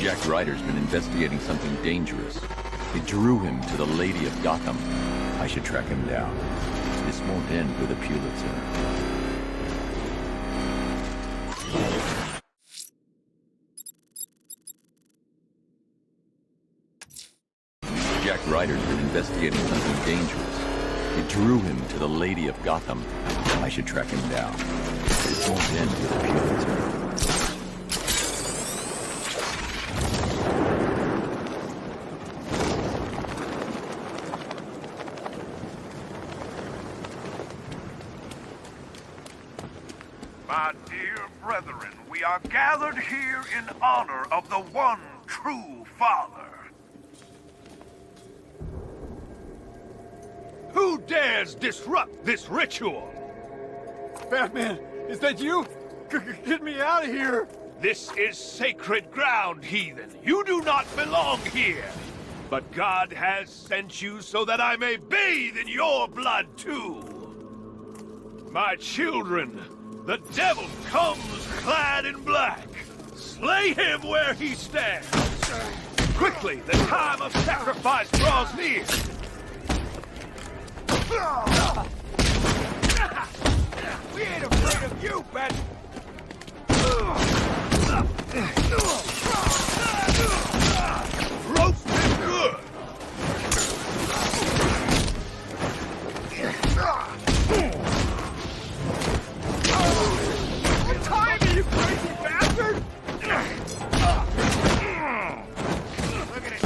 Jack Ryder's been investigating something dangerous. It drew him to the Lady of Gotham. I should track him down. This won't end with a Pulitzer. Jack Ryder's been investigating something dangerous. It drew him to the Lady of Gotham. I should track him down. This won't end with a Pulitzer. My dear brethren, we are gathered here in honor of the one true Father. Who dares disrupt this ritual? Batman, is that you? Get me out of here! This is sacred ground, heathen. You do not belong here. But God has sent you so that I may bathe in your blood too. My children, the devil comes clad in black. Slay him where he stands. Quickly, the time of sacrifice draws near. We ain't afraid of you, Bat. Roast him good. Tie me, you crazy bastard! Look at it.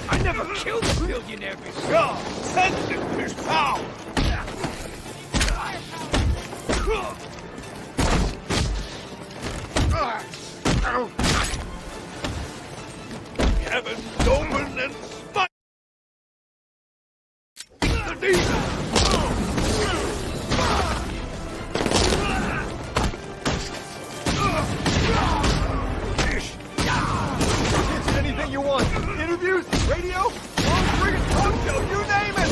I never killed a billionaire before. God, sensitive his power. Heavens open and smite the demon. Anything you want. Interviews, radio, friggin' talk show, you name it!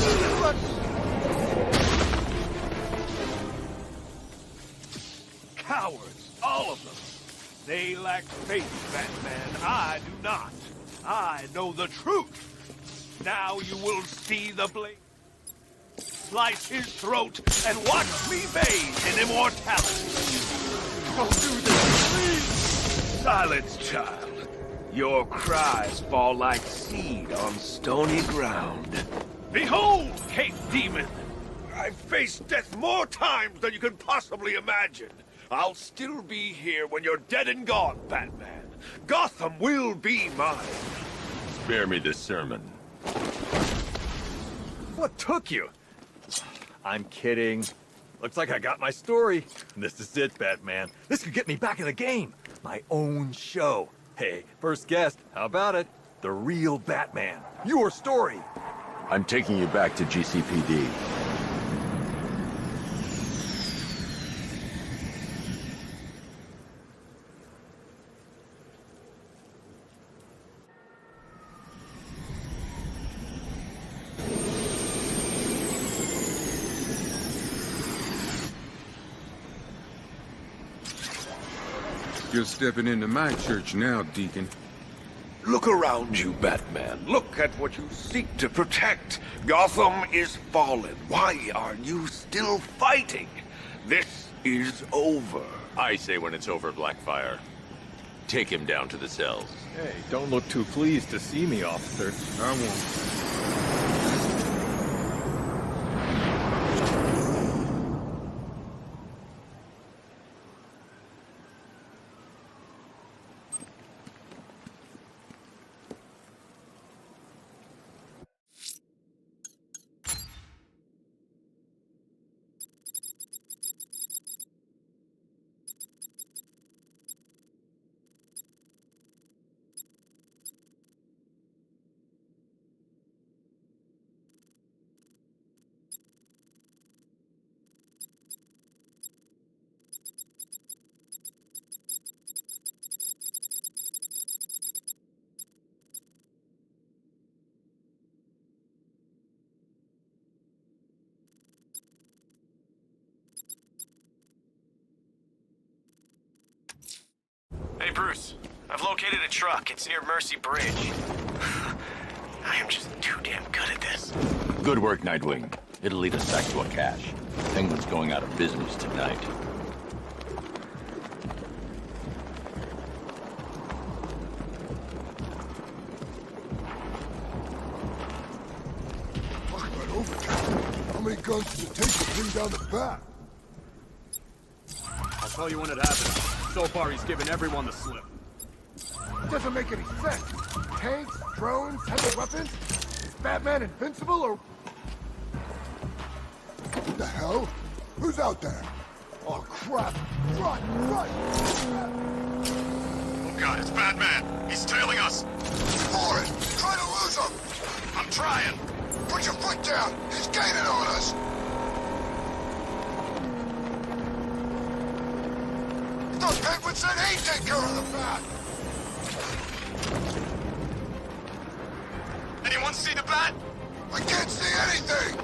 Cowards, all of them. They lack faith, Batman. I do not. I know the truth. Now you will see the blade slice his throat and watch me bathe in immortality. Don't do this, please! Silence, child. Your cries fall like seed on stony ground. Behold, Cape Demon! I've faced death more times than you can possibly imagine. I'll still be here when you're dead and gone, Batman. Gotham will be mine. Spare me this sermon. What took you? I'm kidding. Looks like I got my story. This is it, Batman. This could get me back in the game. My own show. Hey, first guest, how about it? The real Batman. Your story. I'm taking you back to GCPD. You're stepping into my church now, Deacon. Look around you, Batman. Look at what you seek to protect. Gotham is fallen. Why are you still fighting? This is over. I say when it's over, Blackfire. Take him down to the cells. Hey, don't look too pleased to see me, officer. I won't. Bruce. I've located a truck. It's near Mercy Bridge. I am just too damn good at this. Good work, Nightwing. It'll lead us back to a cache. Penguin's going out of business tonight. Fuck right over there. How many guns does it take to bring down the bat? I'll tell you when it happens. So far, he's given everyone the slip. It doesn't make any sense. Tanks, drones, heavy weapons? Is Batman invincible or... What the hell? Who's out there? Oh, crap! Run! Run! Oh god, it's Batman! He's tailing us! For it! Try to lose him! I'm trying! Put your foot down! He's gaining on us! I thought Penguin said he'd take care of the bat! Anyone see the bat? I can't see anything!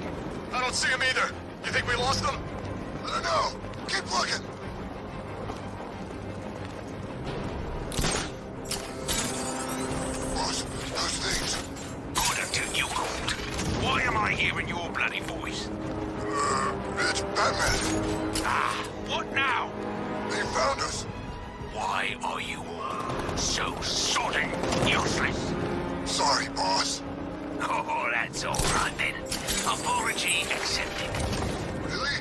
I don't see him either. You think we lost him? I don't know. Keep looking. Boss, those things. Good until you called. Why am I hearing your bloody voice? It's Batman. Ah, what now? They found us. Why are you so sodding useless? Sorry, boss. Oh, that's all right then. Apology accepted. Really?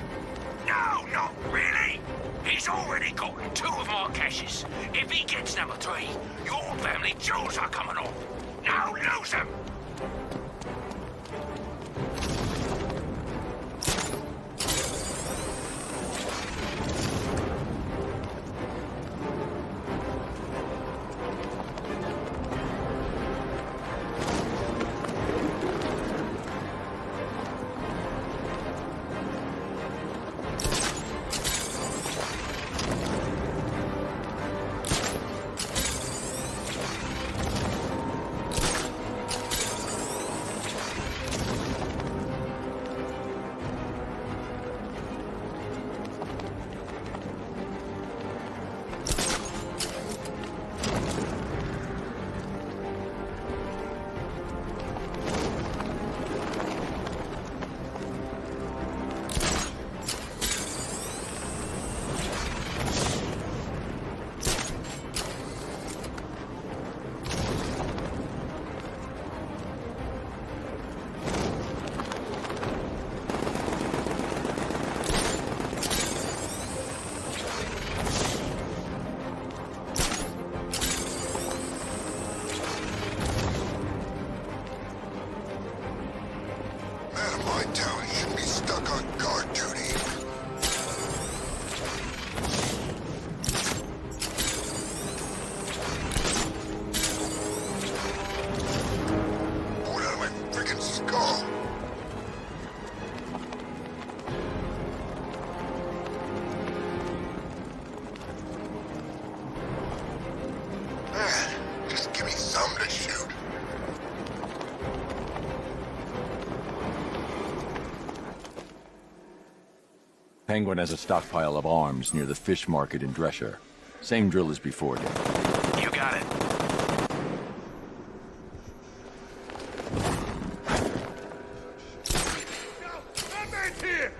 No, not really. He's already gotten 2 of my caches. If he gets number 3, your family jewels are coming off. Now lose them. Man of my town should be stuck on guard duty. Pulled out of my freaking skull. Man, just give me something to shoot. Penguin has a stockpile of arms near the fish market in Drescher. Same drill as before, Dick. You got it. Batman's here!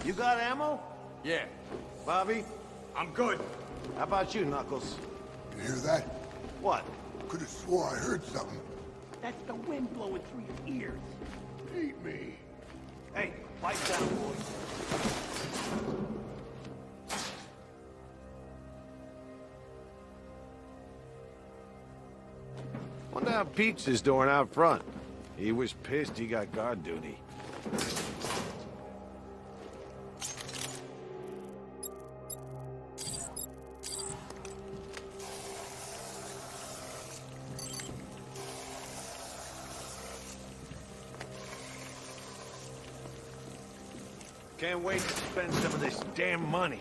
You got ammo? Yeah, Bobby? I'm good. How about you, Knuckles? You hear that? What? Could have swore I heard something. That's the wind blowing through your ears. Eat me. Hey, pipe down, boys. Wonder how Pete's is doing out front. He was pissed he got guard duty. Can't wait to spend some of this damn money.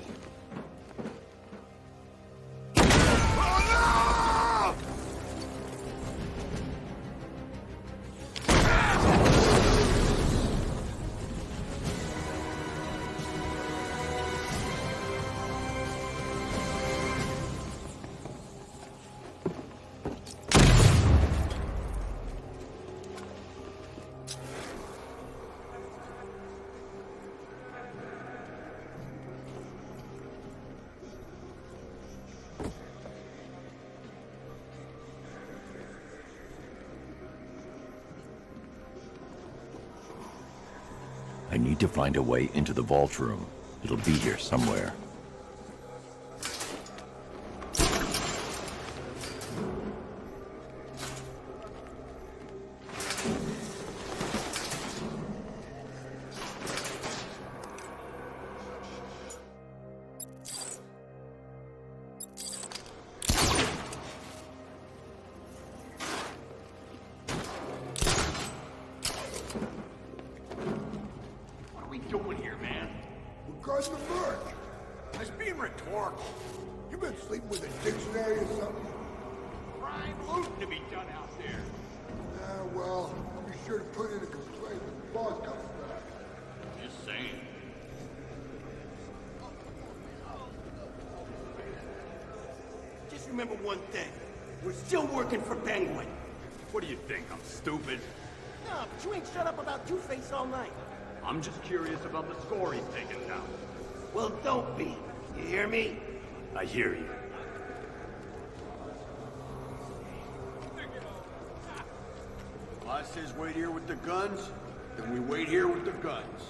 I need to find a way into the vault room. It'll be here somewhere. Doing here, man? We're guarding the merch. I was being rhetorical. You been sleeping with a dictionary or something? Prime looting to be done out there. Well, I'll be sure to put in a complaint when the boss comes back. Just saying. Just remember one thing. We're still working for Penguin. What do you think? I'm stupid? No, but you ain't shut up about Two-Face all night. I'm just curious about the score he's taking down. Well, don't be. You hear me? I hear you. Boss says wait here with the guns, then we wait here with the guns.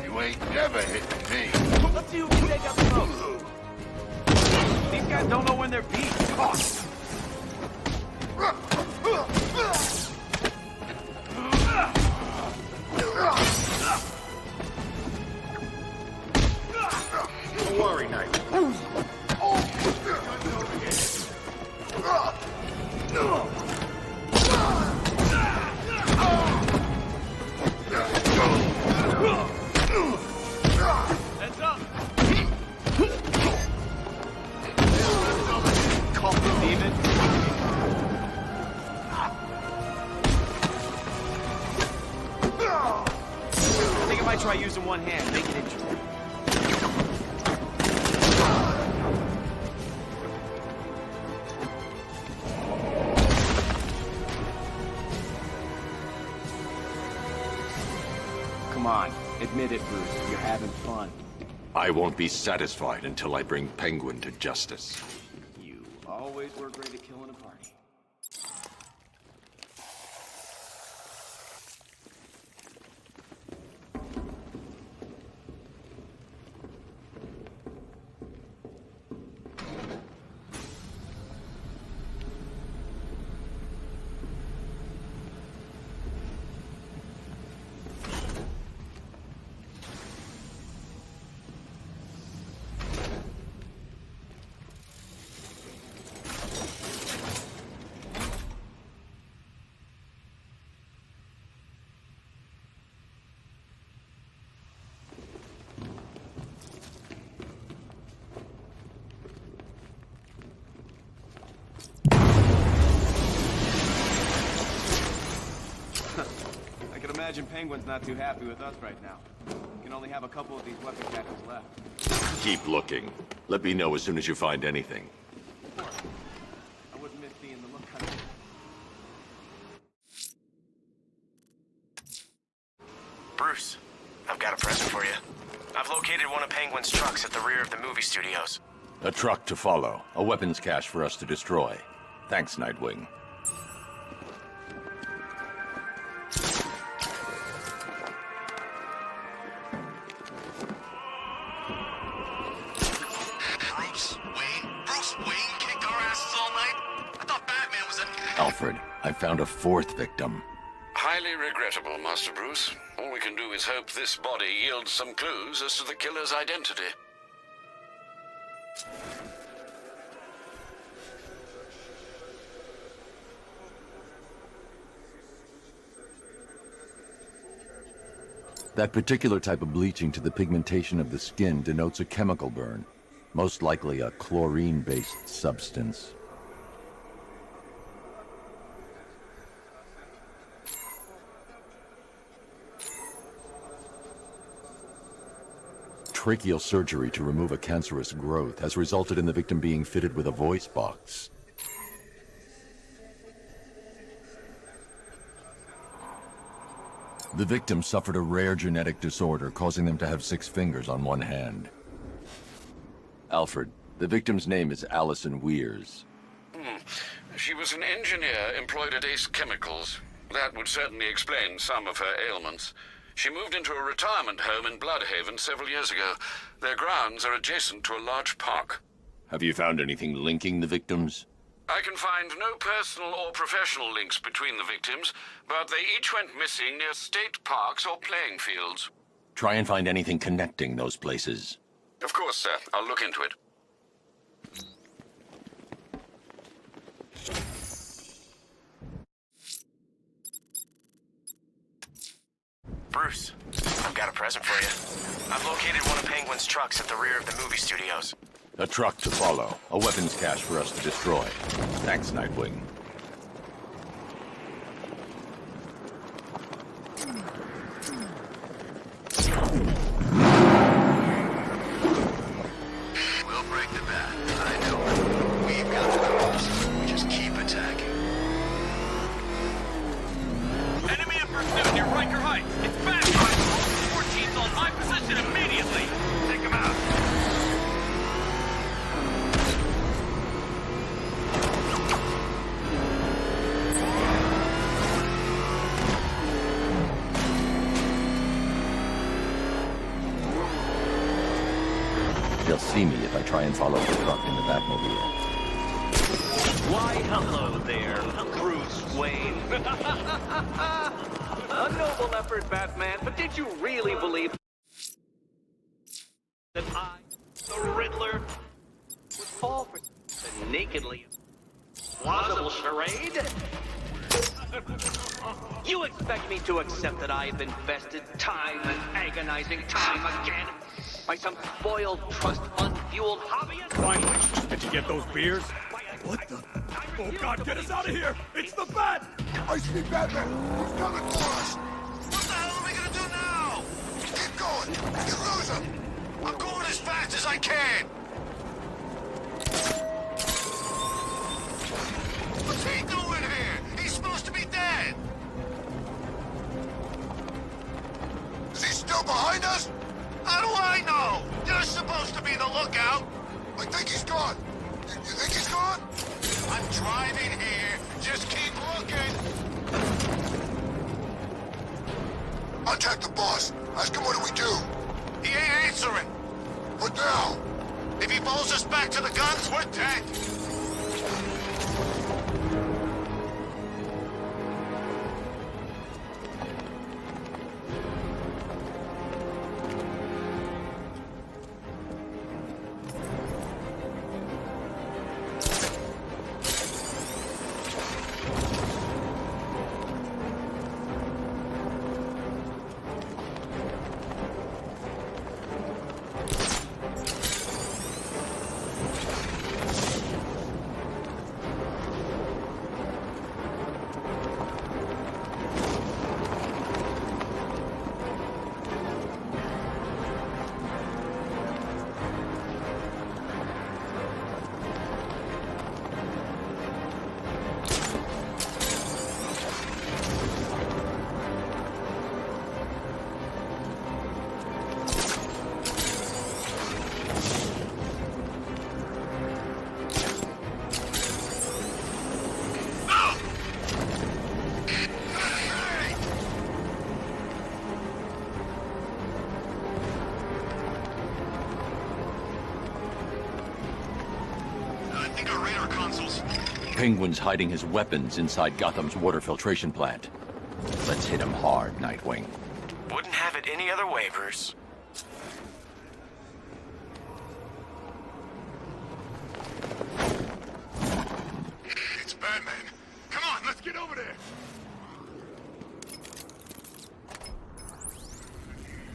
You ain't never hit me. Let's see who can take out the most. These guys don't know when they're being caught. Don't worry, Knight. Heads up! Call me demon. I think I might try using one hand, make it interesting. Come on, admit it, Bruce. You're having fun. I won't be satisfied until I bring Penguin to justice. You always were great at killing a party. I can imagine Penguin's not too happy with us right now. We can only have a couple of these weapon caches left. Keep looking. Let me know as soon as you find anything. I wouldn't miss seeing the look on it. Bruce, I've got a present for you. I've located one of Penguin's trucks at the rear of the movie studios. A truck to follow. A weapons cache for us to destroy. Thanks, Nightwing. Bruce Wayne kicked our asses all night? I thought Batman was a... Alfred, I found a fourth victim. Highly regrettable, Master Bruce. All we can do is hope this body yields some clues as to the killer's identity. That particular type of bleaching to the pigmentation of the skin denotes a chemical burn, most likely a chlorine-based substance. Tracheal surgery to remove a cancerous growth has resulted in the victim being fitted with a voice box. The victim suffered a rare genetic disorder, causing them to have 6 fingers on one hand. Alfred, the victim's name is Allison Weers. She was an engineer employed at Ace Chemicals. That would certainly explain some of her ailments. She moved into a retirement home in Bloodhaven several years ago. Their grounds are adjacent to a large park. Have you found anything linking the victims? I can find no personal or professional links between the victims, but they each went missing near state parks or playing fields. Try and find anything connecting those places. Of course, sir. I'll look into it. Bruce, I've got a present for you. I've located one of Penguin's trucks at the rear of the movie studios. A truck to follow. A weapons cache for us to destroy. Thanks, Nightwing. We'll break the bat. I know. We've got the coast. We just keep attacking. Enemy in pursuit near Riker Heights. It's back. All 14's on my position immediately. Take him out. They'll see me if I try and follow the truck in the Batmobile. Why, hello there, Bruce Wayne. A noble effort, Batman, but did you really believe that I, the Riddler, would fall for the nakedly plausible charade? You expect me to accept that I've invested time and agonizing time again by some spoiled, trust fund-fueled hobbyist? Finally, did you get those beers? What the? Oh God, get us out of here! It's the Bat! I see Batman! He's coming for us! What the hell are we gonna do now? Keep going! You lose him! I'm going as fast as I can. What's he doing here? He's supposed to be dead. Is he still behind us? How do I know? You're supposed to be the lookout. I think he's gone. You think he's gone? I'm driving here. Just keep looking. Contact the boss. Ask him what do we do? He ain't answering. What now? If he pulls us back to the guns, we're dead. Penguin's hiding his weapons inside Gotham's water filtration plant. Let's hit him hard, Nightwing. Wouldn't have it any other way, Bruce. It's Batman. Come on, let's get over there.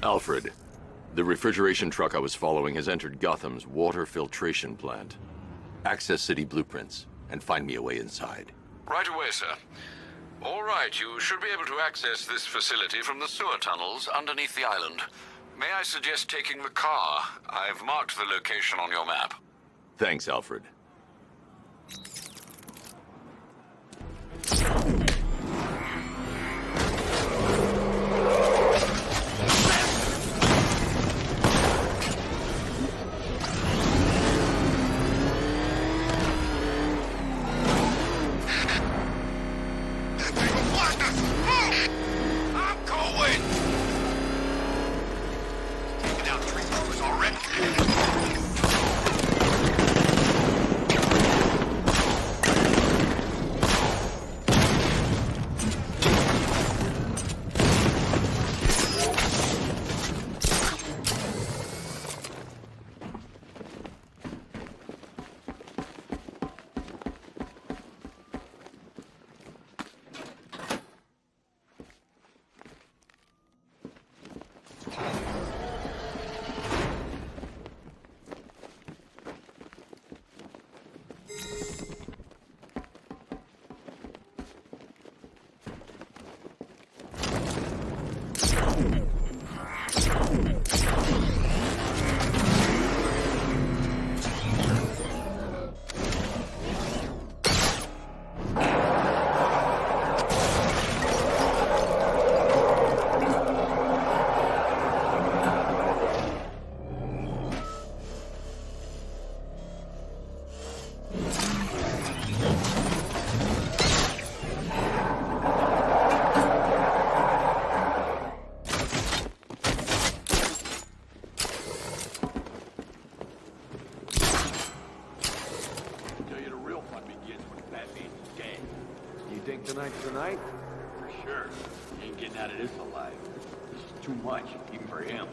Alfred, the refrigeration truck I was following has entered Gotham's water filtration plant. Access city blueprints and find me a way inside. Right away, sir. All right, you should be able to access this facility from the sewer tunnels underneath the island. May I suggest taking the car? I've marked the location on your map. Thanks, Alfred. I'm going! Taking out 3 members already. Tonight's the night? For sure. He ain't getting out of this alive. This is too much, even for him.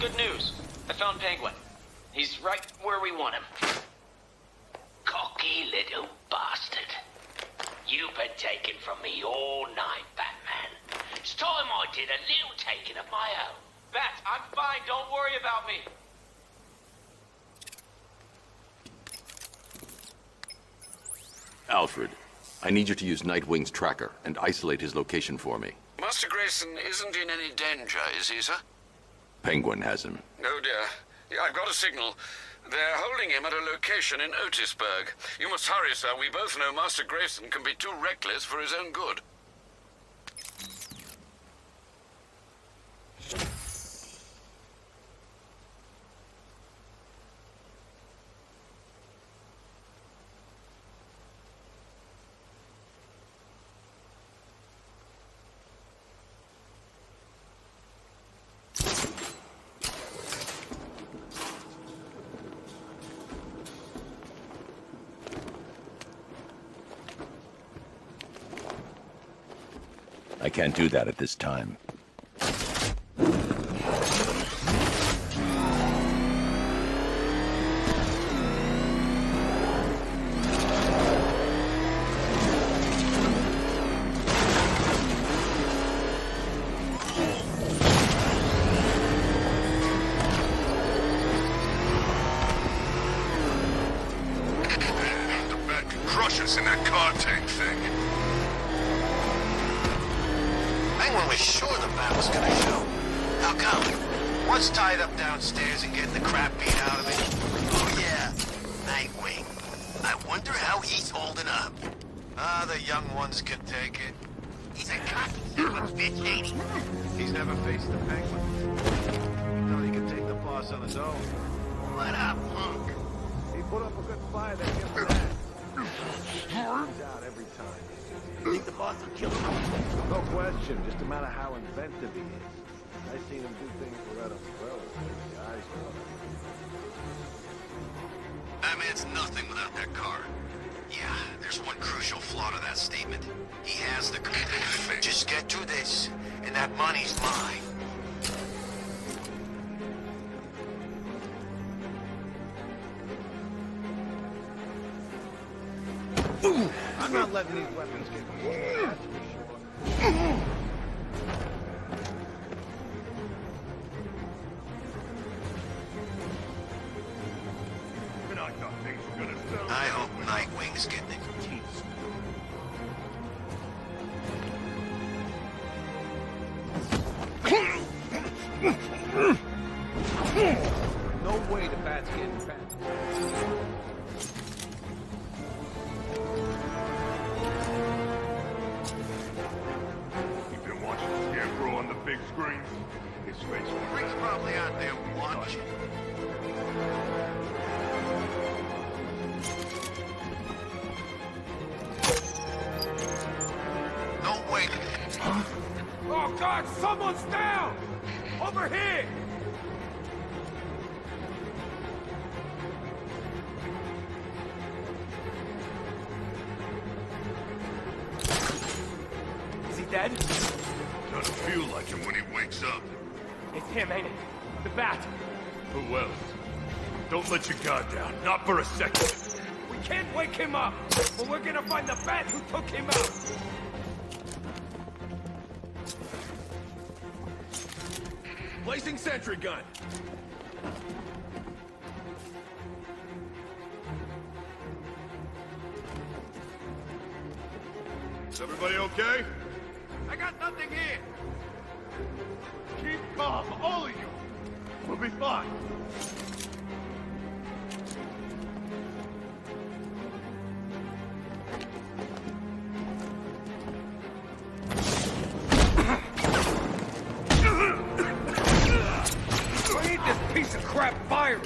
Good news. I found Penguin. He's right where we want him. Cocky little bastard. You've been taken from me all night, Batman. It's time I did a little taking of my own. Bat, I'm fine. Don't worry about me. Alfred, I need you to use Nightwing's tracker and isolate his location for me. Master Grayson isn't in any danger, is he, sir? Penguin has him. Oh, dear. Yeah, I've got a signal. They're holding him at a location in Otisburg. You must hurry, sir. We both know Master Grayson can be too reckless for his own good. I can't do that at this time. The bat can crush us in that car tank thing. Penguin was sure the bat was gonna show. How come? One's tied up downstairs and getting the crap beat out of it. Oh yeah, Nightwing. I wonder how he's holding up. Ah, the young ones can take it. He's a cocky son of a bitch, ain't he? He's never faced the Penguin. He thought he could take the boss on his own. What up, punk? He put up a good fight against that. He's out every time. Think the boss will kill him? No question, just a matter how inventive he is. I've seen him do things without umbrellas. The eyes were up. That man's nothing without that car. Yeah, there's one crucial flaw to that statement. He has the car. Just get through this, and that money's mine. I'm not letting these weapons get me. That's for sure. I thought things were gonna settle. I hope Nightwing's getting it. No way the bat's getting past. You've been watching the Scarecrow on the big screen. His face was Rick's probably out there watching. No way. Oh God, someone's down! Over here! Is he dead? gonna feel like him when he wakes up. It's him, ain't it? The bat. Who else? Don't let your guard down, not for a second. We can't wake him up, or we're gonna find the bat who took him out. Placing sentry gun. Is everybody okay? I got nothing here. Keep calm, all of you. We'll be fine. I need this piece of crap fired.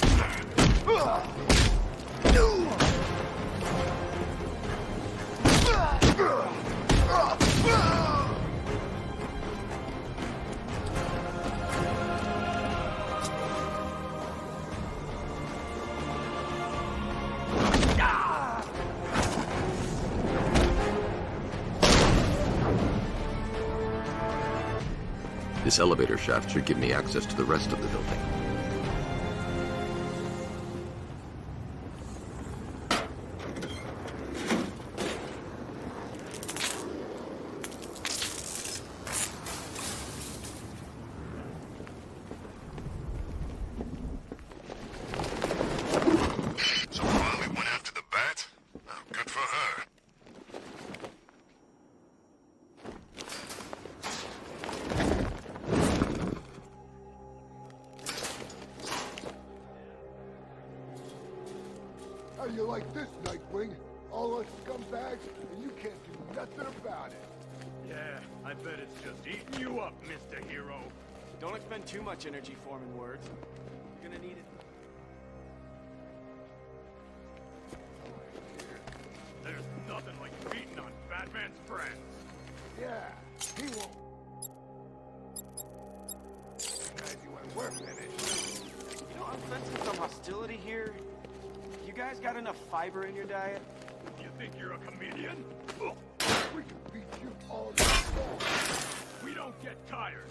This elevator shaft should give me access to the rest of the building. So finally went after the bat? Oh, good for her. How do you like this, Nightwing? All us scumbags, and you can't do nothing about it. Yeah, I bet it's just eating you up, Mr. Hero. Don't expend too much energy forming words. You're gonna need it. There's nothing like beating on Batman's friends. Yeah, he won't. Guys, you when we're finished. You know, I'm sensing some hostility here. You guys got enough fiber in your diet? You think you're a comedian? We can beat you all night long. We don't get tired.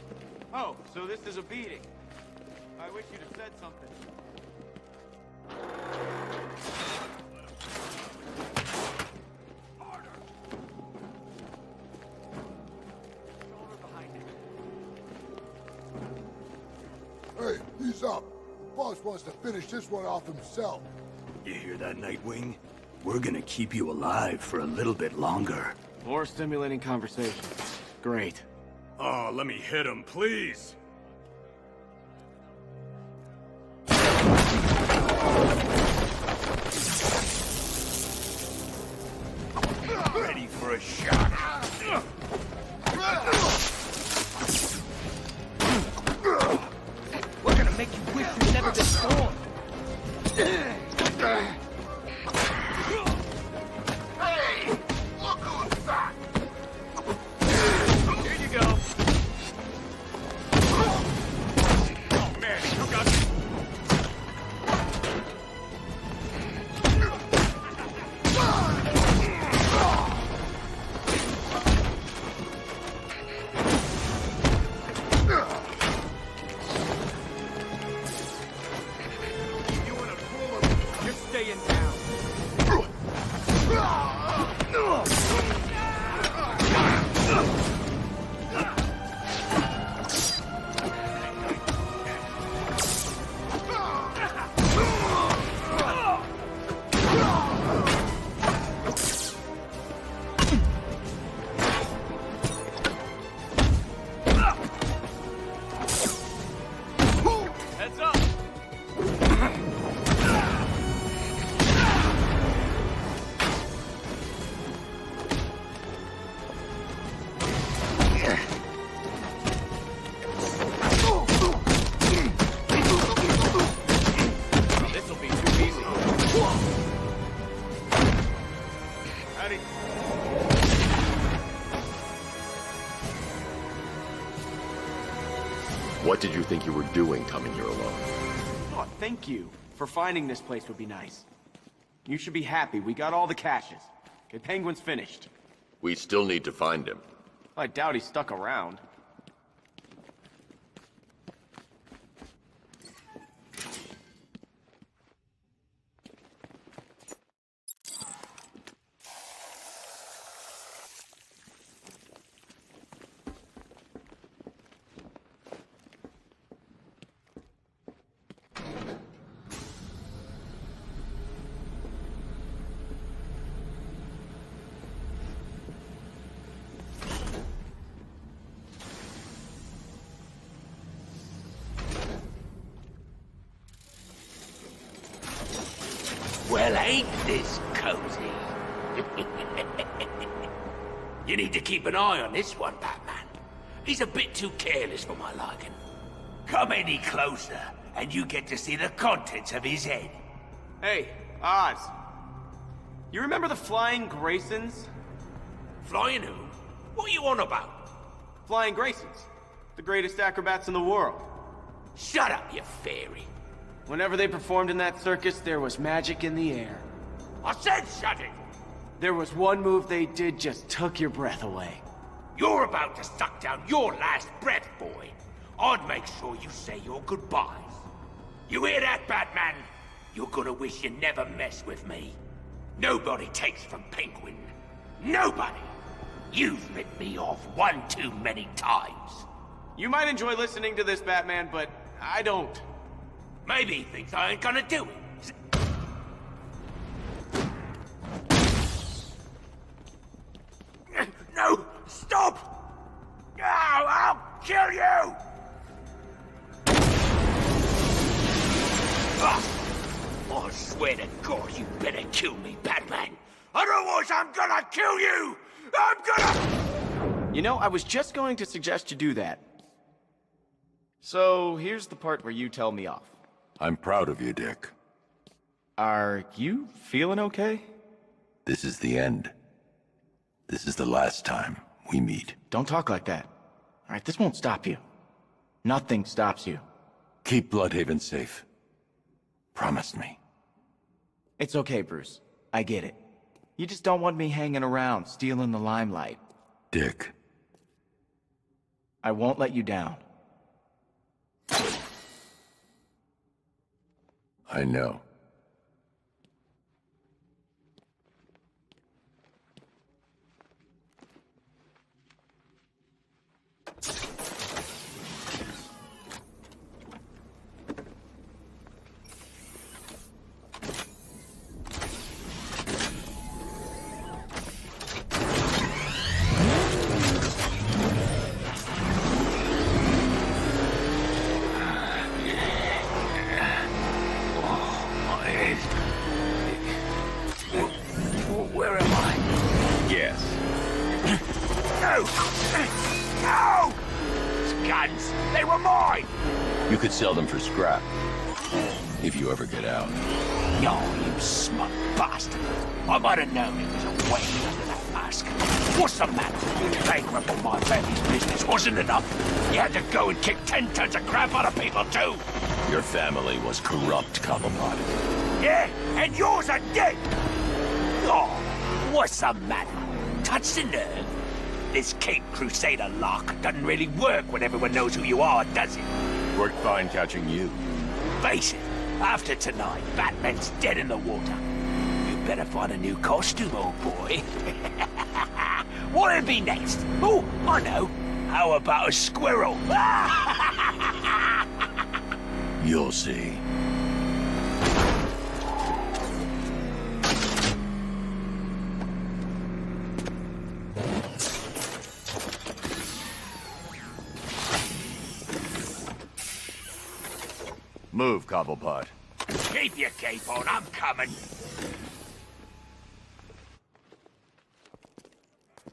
Oh, so this is a beating. I wish you'd have said something. Harder. Shoulder behind it. Hey, he's up. The boss wants to finish this one off himself. You hear that, Nightwing? We're gonna keep you alive for a little bit longer. More stimulating conversation. Great. Oh, let me hit him, please. Ready for a shot. We're gonna make you wish you'd never been born. Hey! Look who's back! Here you go. Oh man, he took us. You wanna fool him? You're staying down. Heads up! This'll be too easy. Howdy. What did you think you were doing coming here alone? Oh, thank you for finding this place would be nice. You should be happy. We got all the caches. Okay, Penguin's finished. We still need to find him. I doubt he stuck around. Well, ain't this cozy? You need to keep an eye on this one, Batman. He's a bit too careless for my liking. Come any closer, and you get to see the contents of his head. Hey, Oz. You remember the Flying Graysons? Flying who? What are you on about? Flying Graysons. The greatest acrobats in the world. Shut up, you fairy. Whenever they performed in that circus, there was magic in the air. I said shut it! There was one move they did just took your breath away. You're about to suck down your last breath, boy. I'd make sure you say your goodbyes. You hear that, Batman? You're gonna wish you never messed with me. Nobody takes from Penguin. Nobody! You've ripped me off one too many times. You might enjoy listening to this, Batman, but I don't. Maybe he thinks I ain't gonna do it. No! Stop! No! I'll kill you! Ah, Oz. swear to God you better kill me, Batman. Otherwise I'm gonna kill you! I'm gonna... You know, I was just going to suggest you do that. So, here's the part where you tell me off. I'm proud of you, Dick. Are you feeling okay? This is the end. This is the last time we meet. Don't talk like that. All right, this won't stop you. Nothing stops you. Keep Bloodhaven safe. Promise me. It's okay, Bruce. I get it. You just don't want me hanging around, stealing the limelight. Dick. I won't let you down. I know. Where am I? Yes. No! No! These guns, they were mine! You could sell them for scrap. If you ever get out. Oh, you smug bastard. I might have known it was a way under that mask. What's the matter? Bankrupting my family's business wasn't enough. You had to go and kick 10 tons of crap out of people, too. Your family was corrupt, Cobblepot. Yeah, and yours are dead. Oh, what's the matter? Touch the nerve? This Cape Crusader lark doesn't really work when everyone knows who you are, does it? Worked fine catching you. Face it, after tonight, Batman's dead in the water. You better find a new costume, old boy. What'll be next? Oh, I know. How about a squirrel? You'll see. Move, Cobblepot. Keep your cape on, I'm coming.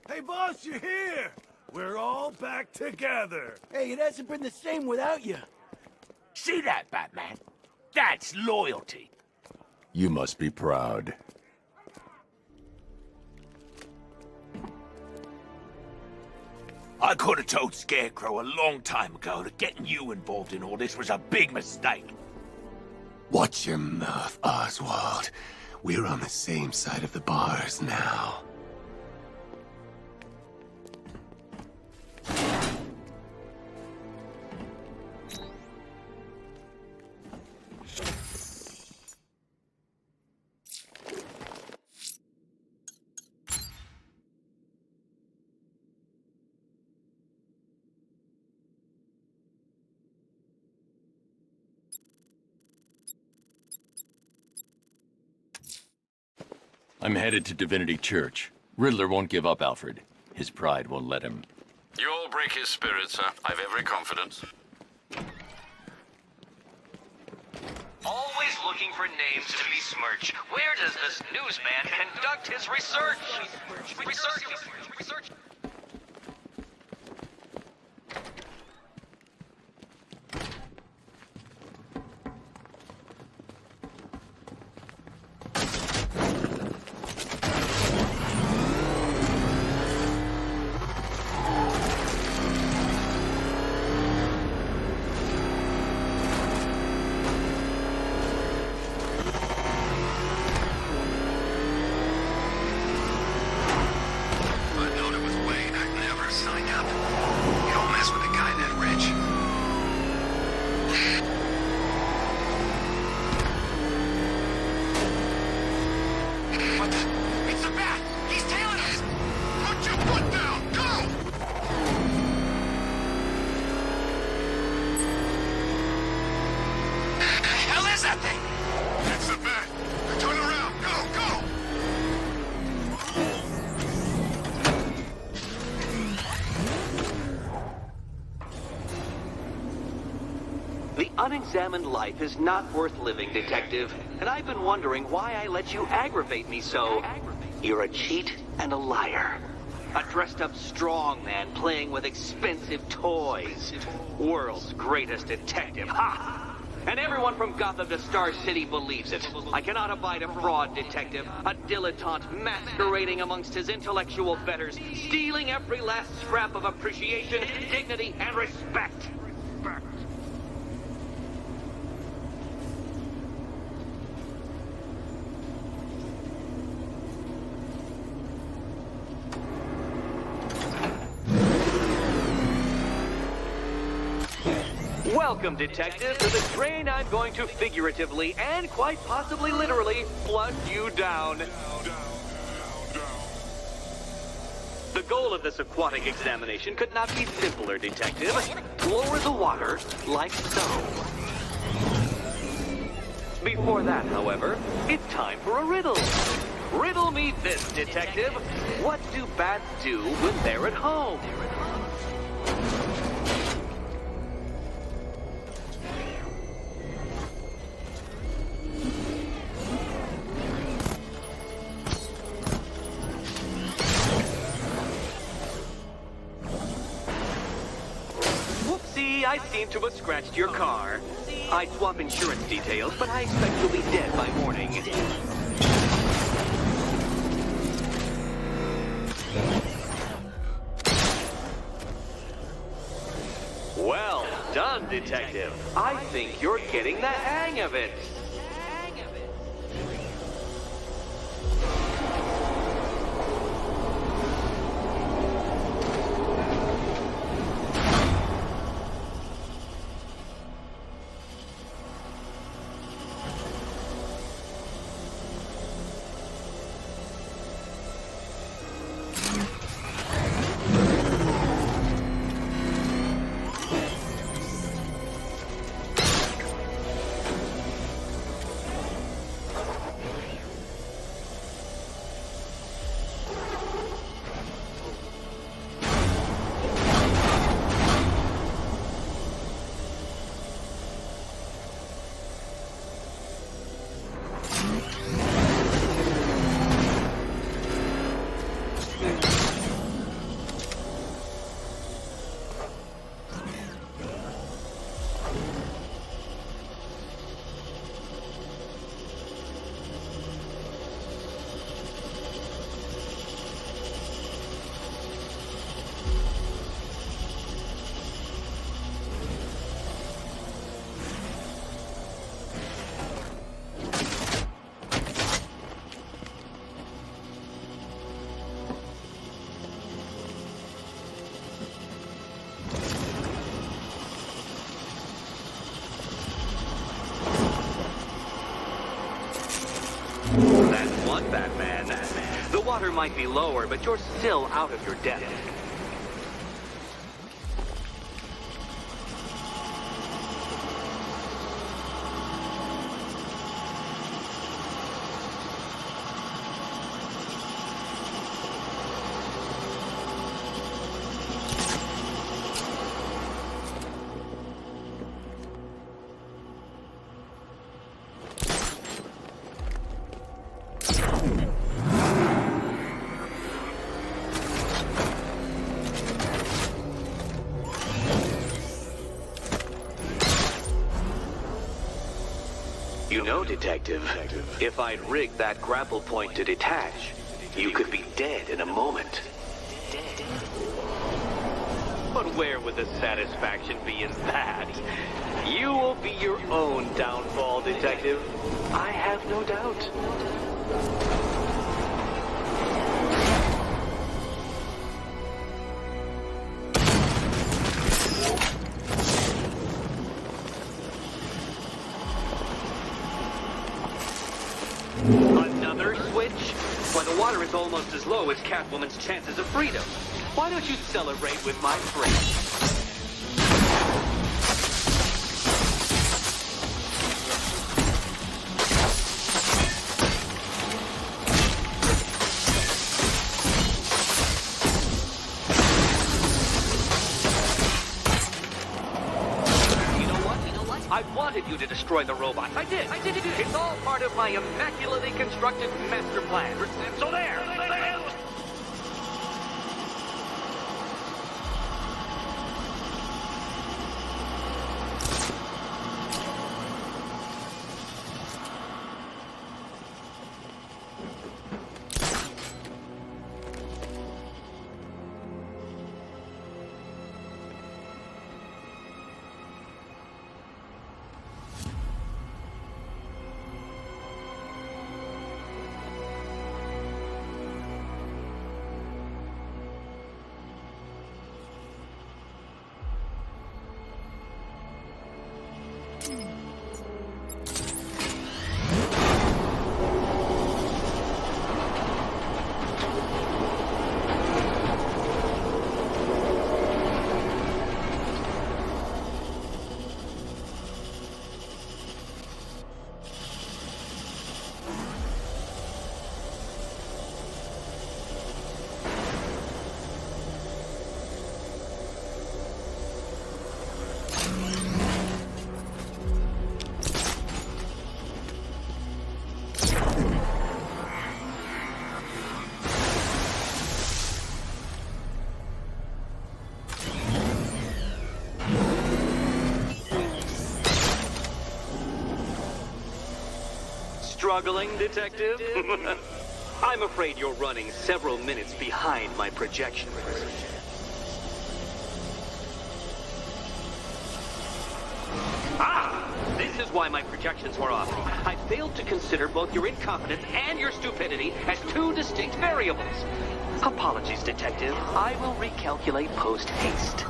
Hey, boss, you're here! We're all back together. Hey, it hasn't been the same without you. See that, Batman? That's loyalty. You must be proud. I could have told Scarecrow a long time ago that getting you involved in all this was a big mistake. Watch your mouth, Oswald. We're on the same side of the bars now. I'm headed to Divinity Church. Riddler won't give up, Alfred. His pride won't let him. You'll break his spirit, sir. I've every confidence. Always looking for names to besmirch. Where does this newsman conduct his research? Research. I thought it was unexamined life is not worth living, Detective. And I've been wondering why I let you aggravate me so. You're a cheat and a liar. A dressed-up strongman playing with expensive toys. World's greatest detective. Ha! And everyone from Gotham to Star City believes it. I cannot abide a fraud, Detective. A dilettante masquerading amongst his intellectual betters, stealing every last scrap of appreciation, dignity, and respect. Welcome, Detective, to the drain I'm going to figuratively and quite possibly literally flush you down. The goal of this aquatic examination could not be simpler, Detective. Lower the water like so. Before that, however, it's time for a riddle. Riddle me this, Detective. What do bats do when they're at home? I seem to have scratched your car. I'd swap insurance details, but I expect you'll be dead by morning. Well done, Detective. I think you're getting the hang of it. Batman. The water might be lower, but you're still out of your depth. You know, Detective, if I'd rigged that grapple point to detach, you could be dead in a moment. But where would the satisfaction be in that? You will be your own downfall, Detective. I have no doubt. Another switch? When the water is almost as low as Catwoman's chances of freedom. Why don't you celebrate with my friends? I've won you to destroy the robots. I did. It's all part of my immaculately constructed master plan. So there. Struggling, Detective? I'm afraid you're running several minutes behind my projections. This is why my projections were off. I failed to consider both your incompetence and your stupidity as two distinct variables. Apologies, Detective. I will recalculate post-haste.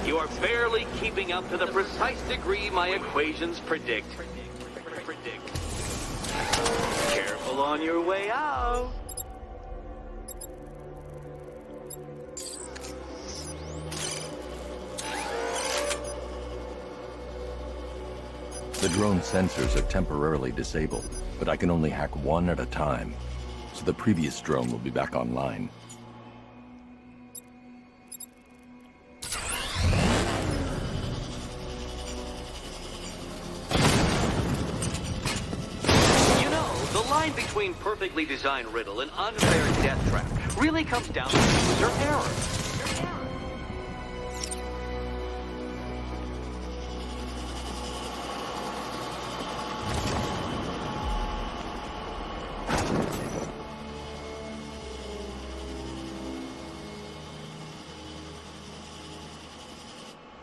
You are barely keeping up to the precise degree my equations predict. Careful on your way out. The drone sensors are temporarily disabled, but I can only hack one at a time, so the previous drone will be back online. Between perfectly designed riddle and unfair death trap really comes down to user error.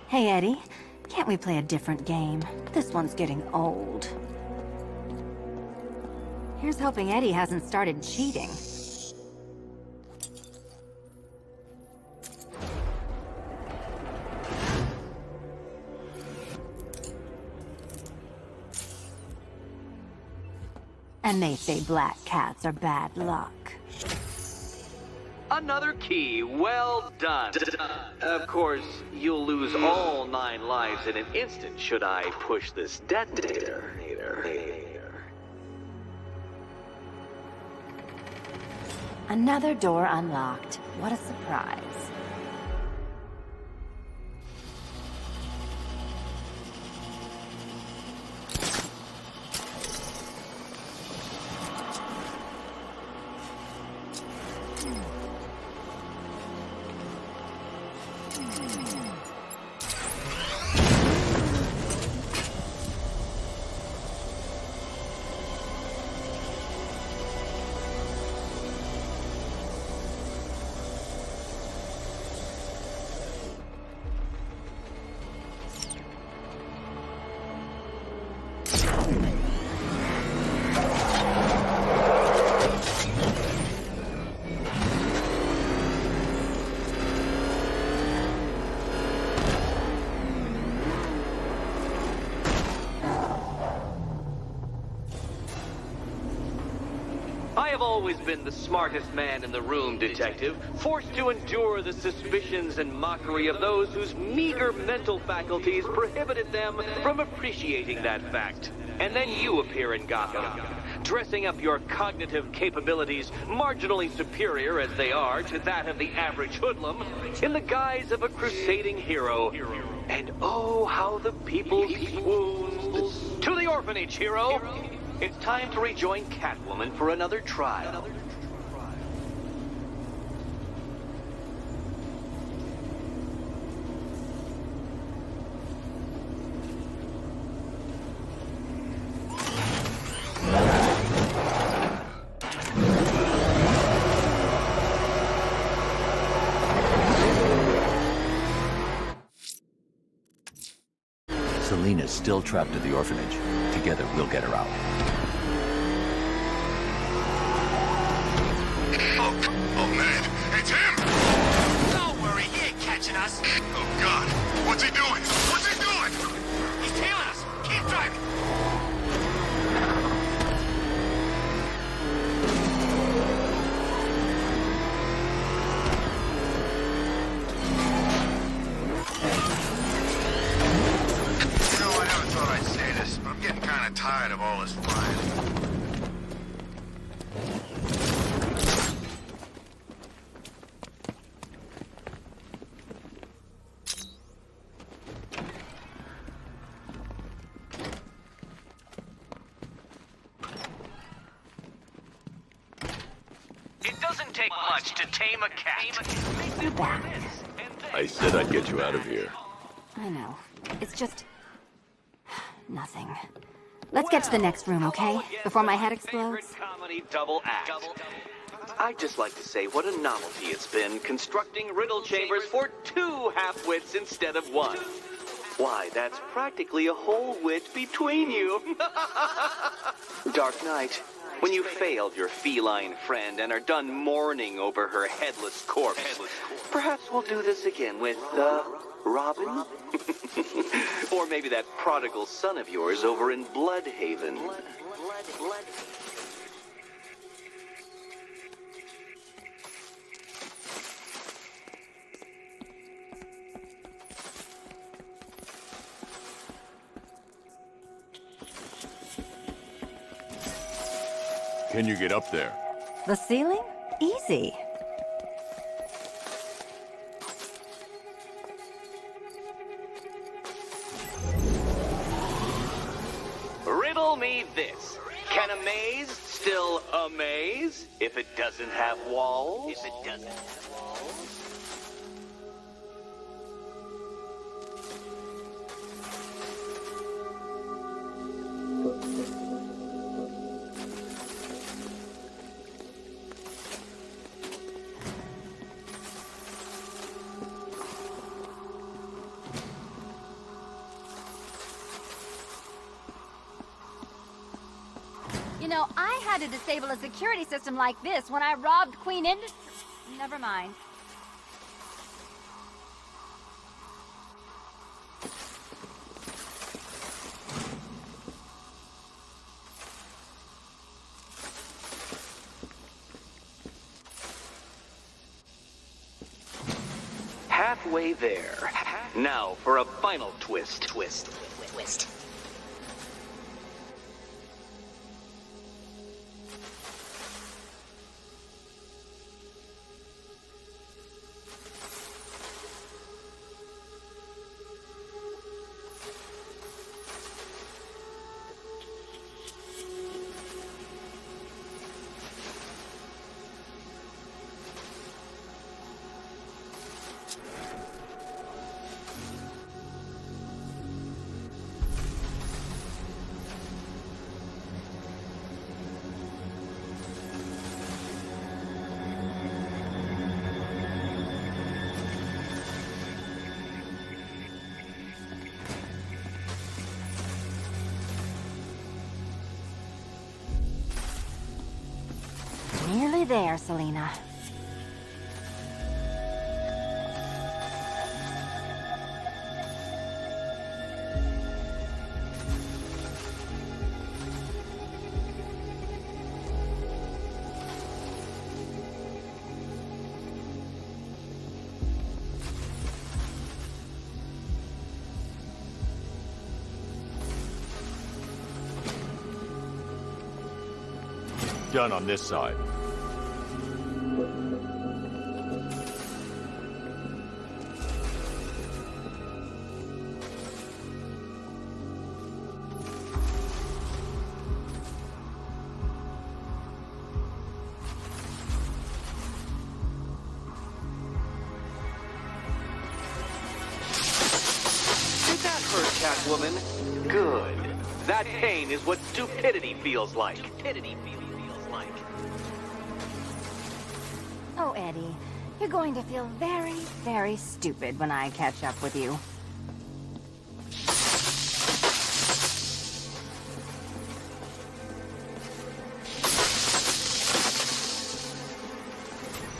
Hey, Eddie. Can't we play a different game? This one's getting old. Here's hoping Eddie hasn't started cheating. And they say black cats are bad luck. Another key, well done. Of course, you'll lose all 9 lives in an instant should I push this detonator. Another door unlocked. What a surprise. always been the smartest man in the room, Detective, forced to endure the suspicions and mockery of those whose meager mental faculties prohibited them from appreciating that fact. And then you appear in Gotham, dressing up your cognitive capabilities, marginally superior as they are to that of the average hoodlum, in the guise of a crusading hero. And oh, how the people swooned. To the orphanage, hero! It's time to rejoin Catwoman for another trial. Selina's still trapped at the orphanage. Together, we'll get her out. Oh man, it's him! Don't worry, he ain't catching us. Oh God, what's he doing? What's he doing? He's tailing us. Keep driving. You know, I never thought I'd say this, but I'm getting kind of tired of all this flying. It doesn't take much to tame a cat. You're back. I said I'd get you out of here. I know. It's just... nothing. Let's get to the next room, okay? Before my head explodes. Comedy double act. I'd just like to say what a novelty it's been constructing riddle chambers for 2 half-wits instead of 1. Why, that's practically a whole wit between you. Dark Knight, when you failed your feline friend and are done mourning over her headless corpse, perhaps we'll do this again with, Robin? Or maybe that prodigal son of yours over in Bloodhaven. Can you get up there? The ceiling? Easy. Riddle me this. Can a maze still amaze if it doesn't have walls? You know, I had to disable a security system like this when I robbed Queen Industries. Never mind. Halfway there. Now for a final twist. Twist. Nearly there, Selina. done on this side. Catwoman? Good. That pain is what stupidity feels like. Oh, Eddie, you're going to feel very, very stupid when I catch up with you.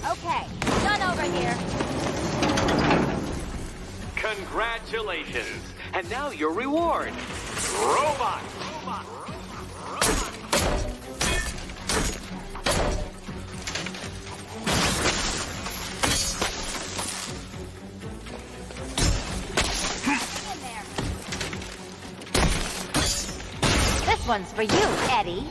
Okay, done over here. Congratulations. And now your reward. Robot! This one's for you, Eddie.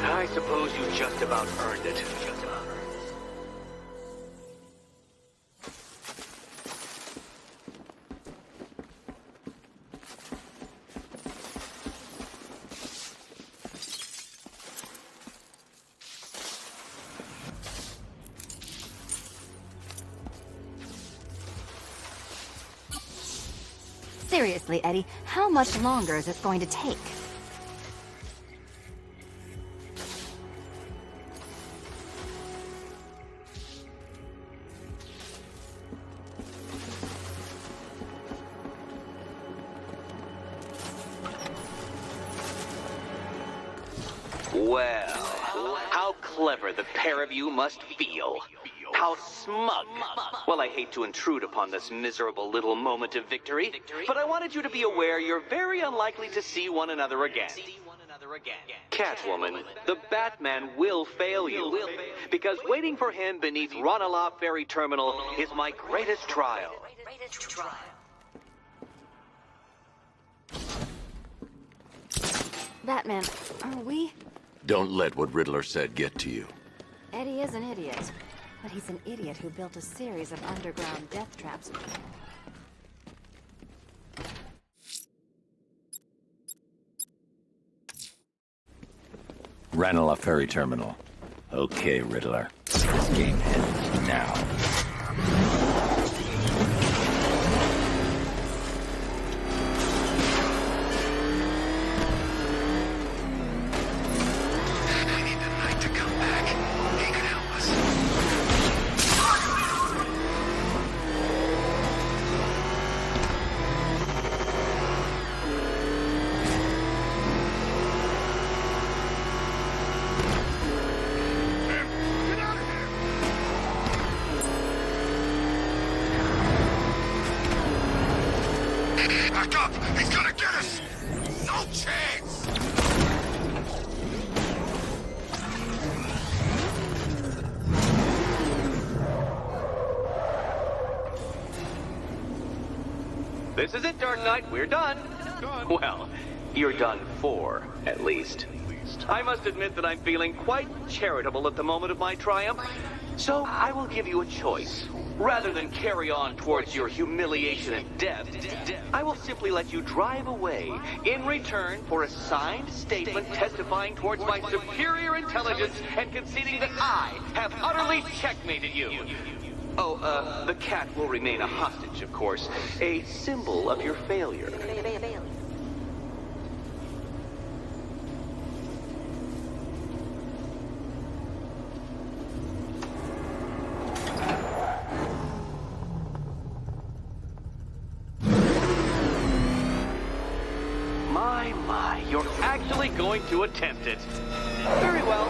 I suppose you just about earned it. Seriously, Eddie, how much longer is it going to take? Well, how clever the pair of you must feel. How smug. Well, I hate to intrude upon this miserable little moment of victory, but I wanted you to be aware you're very unlikely to see one another again. Catwoman, the Batman will fail you, because waiting for him beneath Ranelagh Ferry Terminal is my greatest trial. Batman, are we? Don't let what Riddler said get to you. Eddie is an idiot, but he's an idiot who built a series of underground death traps. Ranelagh Ferry Terminal. Okay, Riddler. This game ends now. Back up! He's gonna get us! No chance! This is it, Dark Knight. We're done. Well, you're done for, at least. I must admit that I'm feeling quite charitable at the moment of my triumph. So I will give you a choice. Rather than carry on towards your humiliation and death, I will simply let you drive away in return for a signed statement testifying towards my superior intelligence and conceding that I have utterly checkmated you. Oh, the cat will remain a hostage, of course. A symbol of your failure. My, you're actually going to attempt it. Very well.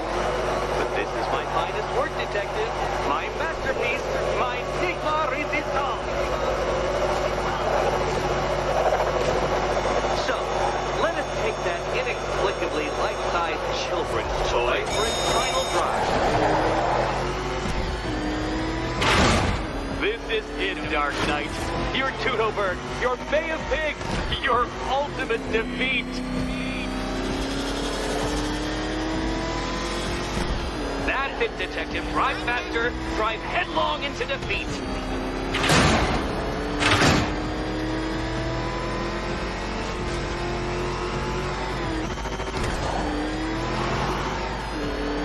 But this is my finest work, Detective. My masterpiece, my Sigma Resistance. So, let us take that inexplicably life-sized children's toy for its final drive. This is it, Dark Knight. Your Tudoberg, your Bay of Pigs, your ultimate defeat. That's it, Detective. Drive faster. Drive headlong into defeat.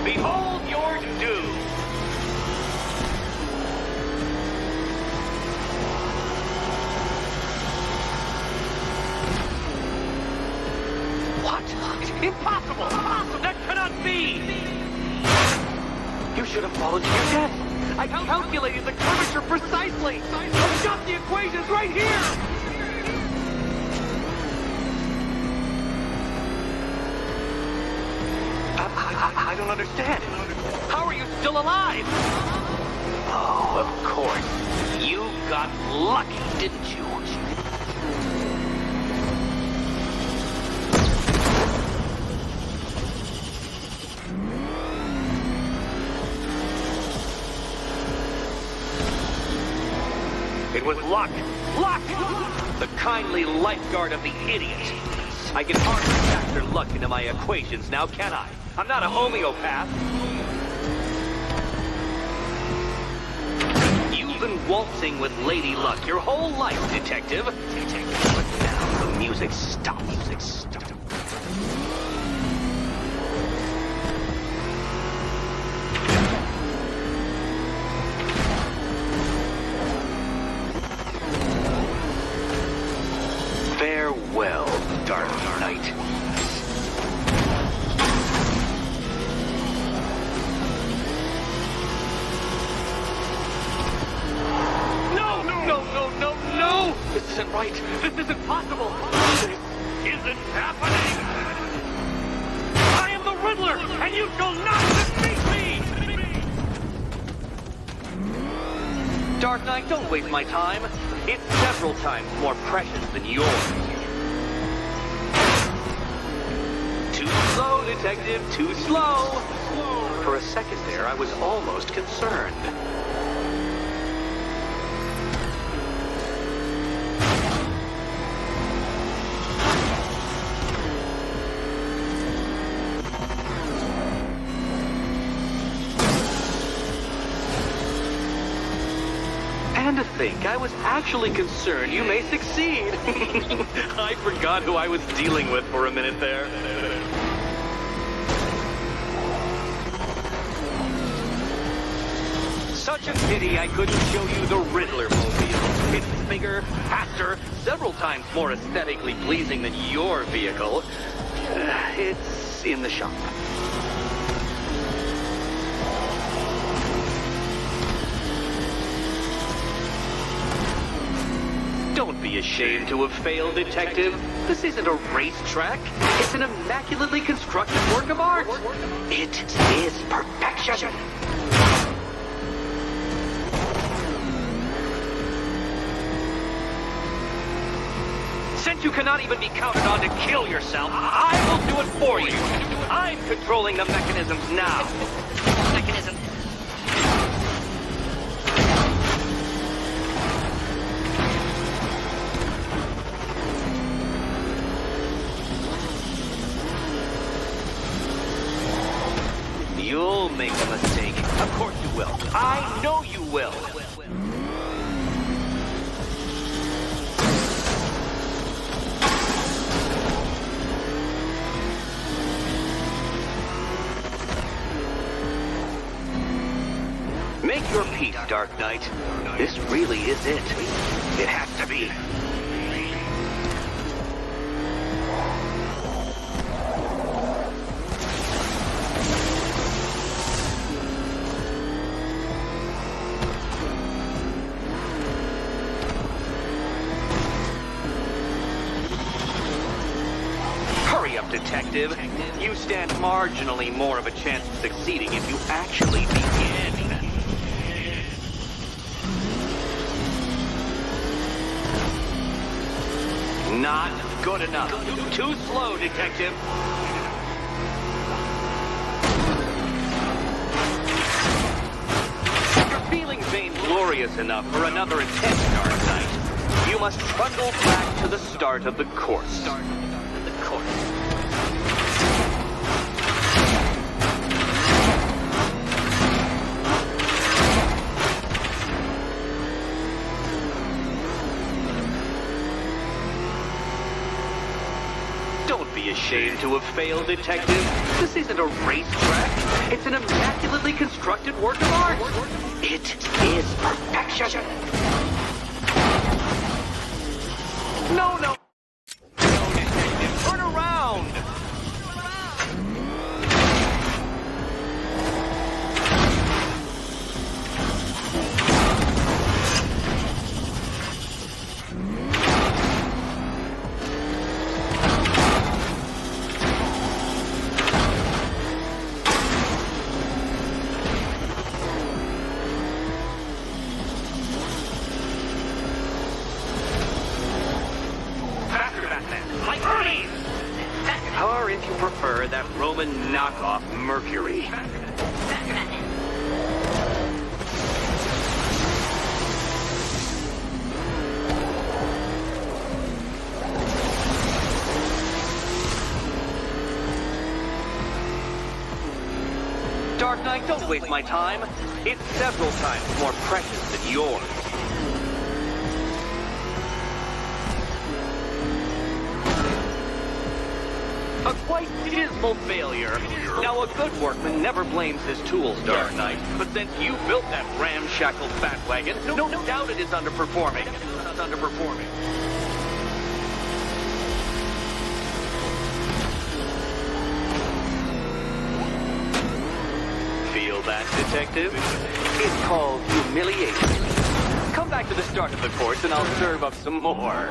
Behold your doom. What? Impossible! That cannot be! You should have fallen to your death. I calculated the curvature precisely. I've got the equations right here. I don't understand. How are you still alive? Oh, of course. You got lucky, didn't you? It was luck! Luck! The kindly lifeguard of the idiot. I can hardly factor luck into my equations now, can I? I'm not a homeopath. You've been waltzing with Lady Luck your whole life, Detective. But now the music stops. Farewell, Dark Knight. No! This isn't right. This isn't possible. This isn't happening. I am the Riddler, and you shall not defeat me! Dark Knight, don't waste my time. It's several times more precious than yours. Too slow, Detective, too slow. For a second there, I was almost concerned. And to think, I was actually concerned you may succeed. I forgot who I was dealing with for a minute there. Such a pity I couldn't show you the Riddler mobile. It's bigger, faster, several times more aesthetically pleasing than your vehicle. It's in the shop. Don't be ashamed to have failed, Detective. This isn't a racetrack. It's an immaculately constructed work of art. It is perfection. Since you cannot even be counted on to kill yourself, I will do it for you. I'm controlling the mechanisms now. Mechanism. You'll make a mistake. Of course you will. I know you will. Make your peace, Dark Knight. This really is it. It has to be. Hurry up, Detective. You stand marginally more of a chance of succeeding if you actually begin. Not good enough. Too slow, Detective. You're feeling vainglorious enough for another attempt, Dark Knight. You must trundle back to the start of the course. Don't be ashamed to have failed, Detective. This isn't a racetrack. It's an immaculately constructed work of art. It is perfection. No, no. No, Detective, turn around. Or if you prefer, that Roman knockoff Mercury. Dark Knight, don't waste my time. It's several times more precious than yours. A quite dismal failure. Now, a good workman never blames his tools, Dark Knight. But since you built that ramshackle Batwagon, no doubt it is underperforming. It's underperforming. Feel that, Detective? It's called humiliation. Come back to the start of the course and I'll serve up some more.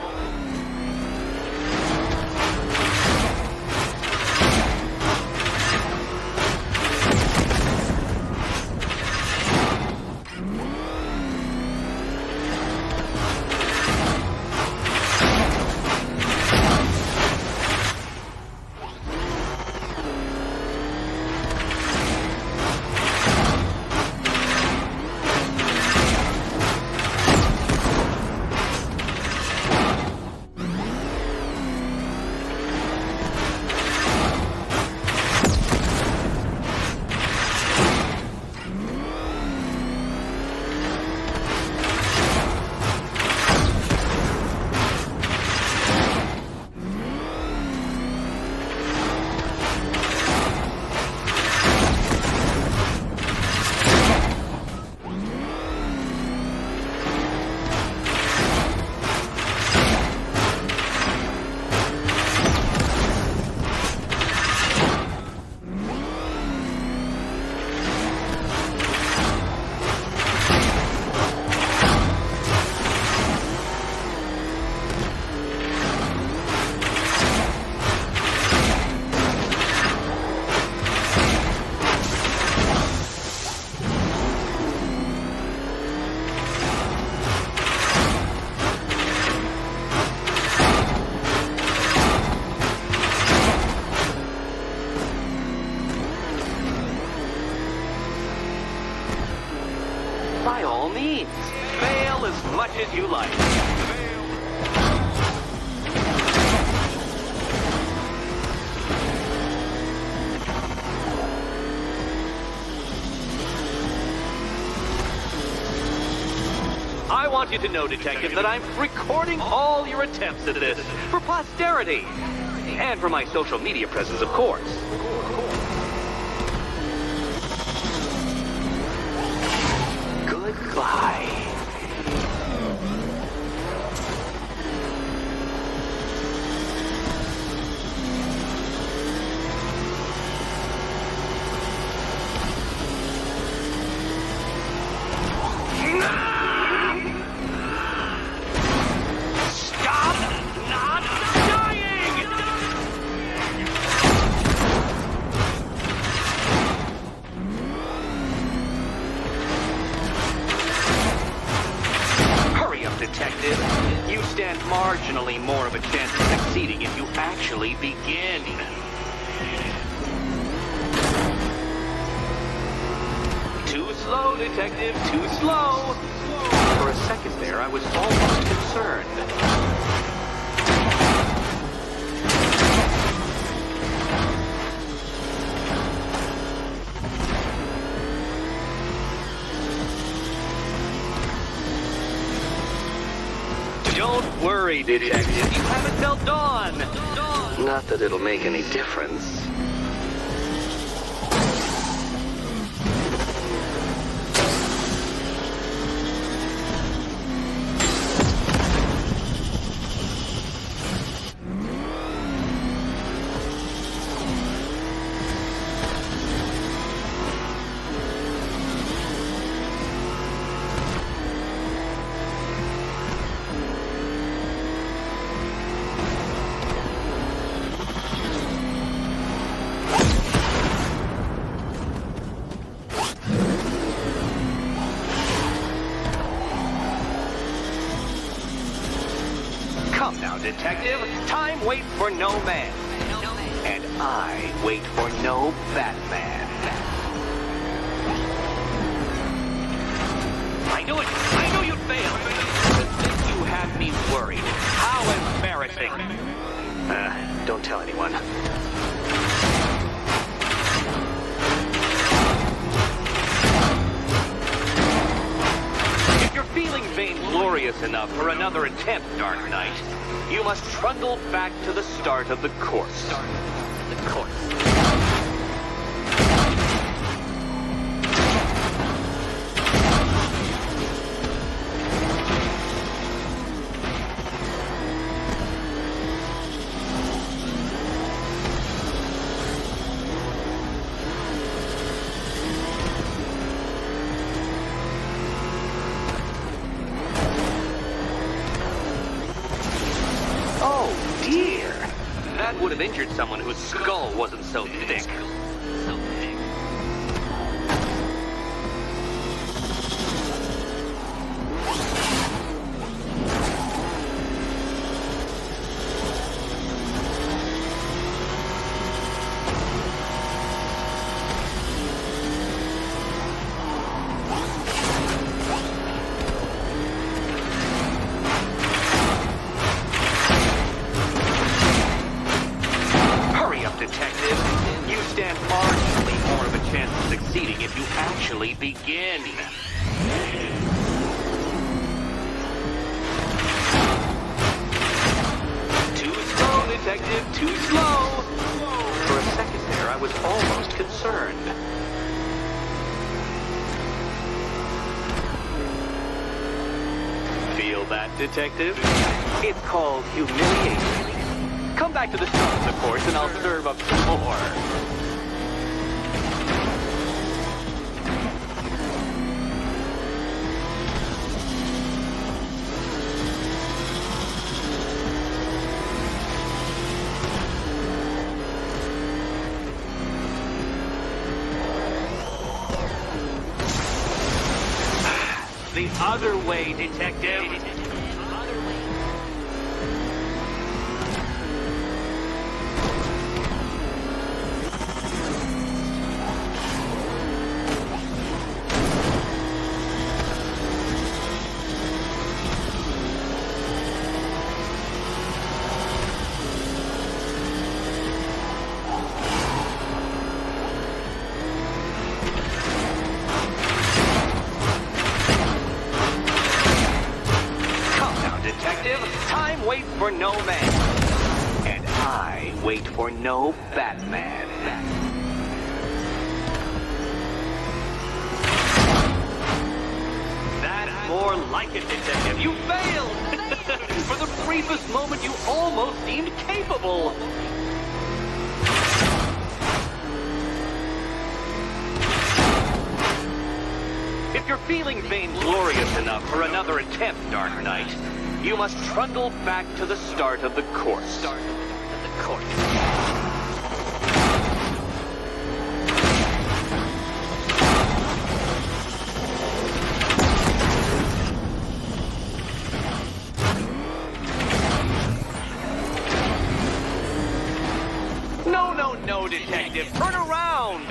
By all means, fail as much as you like. I want you to know, Detective, that I'm recording all your attempts at this for posterity. And for my social media presence, of course. Goodbye. You stand marginally more of a chance of succeeding if you actually begin. Too slow, Detective, too slow. For a second there, I was almost concerned. Don't worry, Detective. You haven't dealt Dawn. Not that it'll make any difference. Come now, Detective. Time waits for no man. And I wait for no Batman. I knew it! I knew you'd fail! You had me worried. How embarrassing! Don't tell anyone. If you're feeling vainglorious enough for another attempt, Dark Knight, you must trundle back to the start of the course. Oh, dear. That would have injured someone whose skull wasn't so thick. If you actually begin. Too slow, Detective, too slow. For a second there, I was almost concerned. Feel that, Detective? It's called humiliation. Come back to the start of the course and I'll serve up some more. The other way, Detective. Time waits for no man. And I wait for no Batman. more like it, Detective. You failed! For the briefest moment, you almost seemed capable. If you're feeling vainglorious enough for another attempt, Dark Knight, you must trundle back to the start of the course. No, Detective, turn around!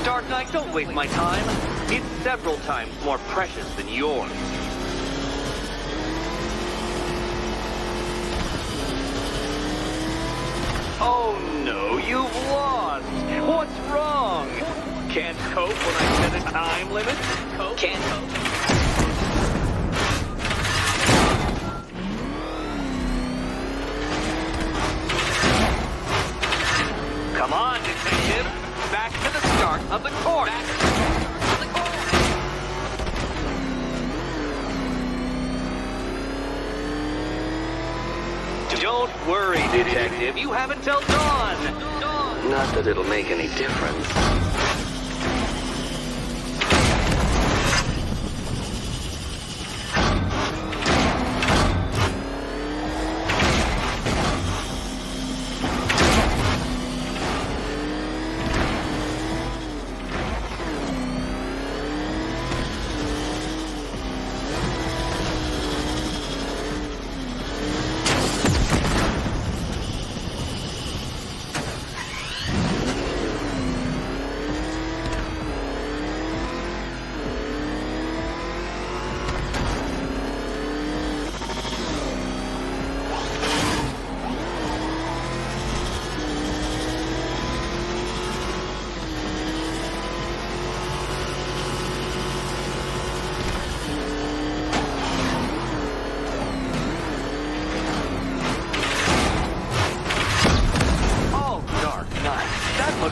Dark Knight, don't waste my time. It's several times more precious than yours. Oh no, you've lost! What's wrong? Can't cope when I set a time limit? Can't cope. Come on, Detective! Back to the start of the course! Don't worry, Detective. You have until dawn. Not that it'll make any difference.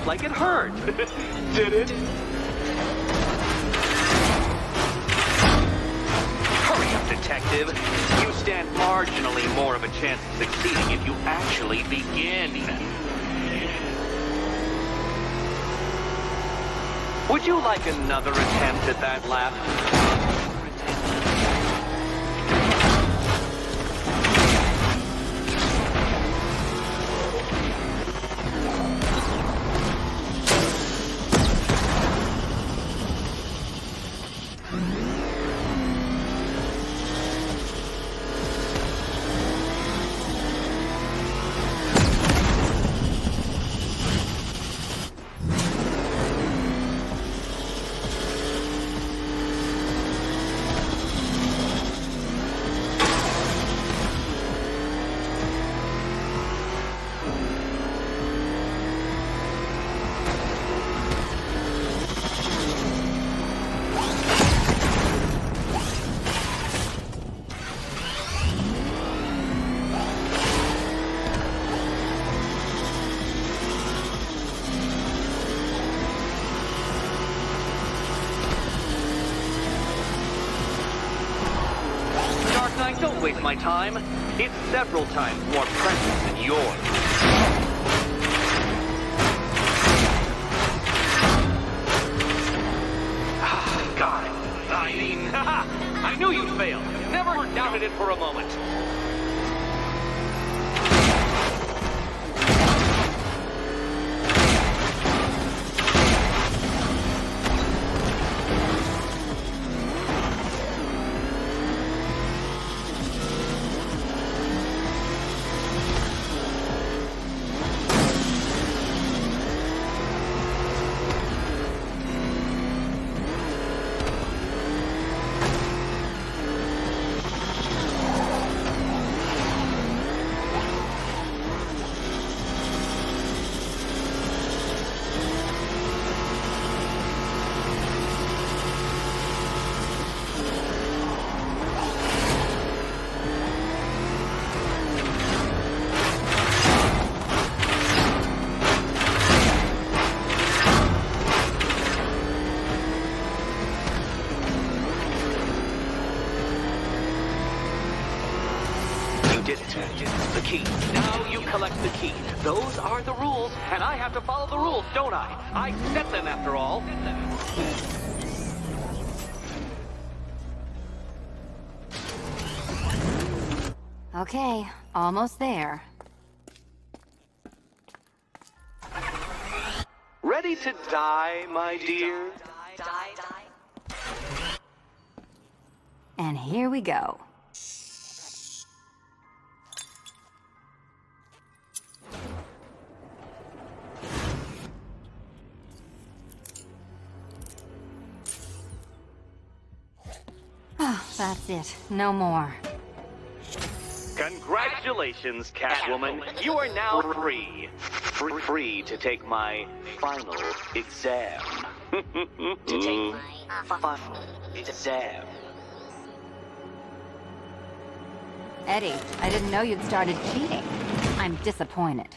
Like it hurt. Did it? Hurry up, Detective. You stand marginally more of a chance of succeeding if you actually begin. Would you like another attempt at that laugh? Don't waste my time. It's several times more precious than yours. God, I mean, I knew you'd fail. Never doubted it for a moment. the key. Those are the rules, and I have to follow the rules, don't I? I set them, after all. Okay, almost there. Ready to die, my dear? And here we go. Oh, that's it. No more. Congratulations, Catwoman. You are now free. Free to take my final exam. To take my final exam. Eddie, I didn't know you'd started cheating. I'm disappointed.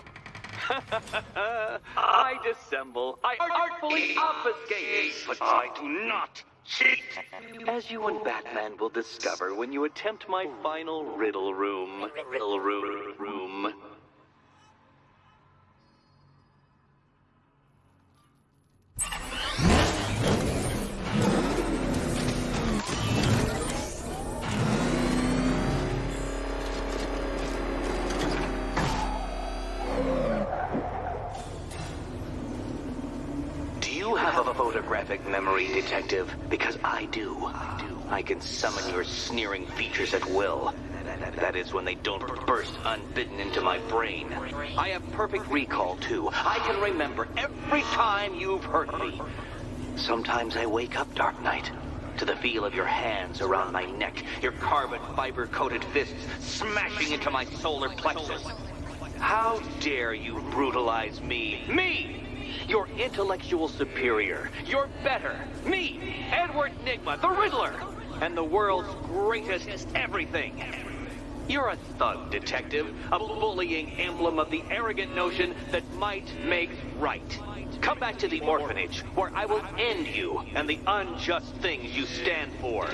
I dissemble. I artfully obfuscate. But I do not cheat. As you and Batman will discover when you attempt my final riddle room. Riddle room. Do you have a photographic memory, Detective? Because I do. I can summon your sneering features at will. That is when they don't burst unbidden into my brain. I have perfect recall, too. I can remember every time you've hurt me. Sometimes I wake up, Dark Knight, to the feel of your hands around my neck, your carbon fiber-coated fists smashing into my solar plexus. How dare you brutalize me? Me! Your intellectual superior. You're better. Me, Edward Nygma, the Riddler, and the world's greatest everything. You're a thug, Detective, a bullying emblem of the arrogant notion that might makes right. Come back to the orphanage, where I will end you and the unjust things you stand for.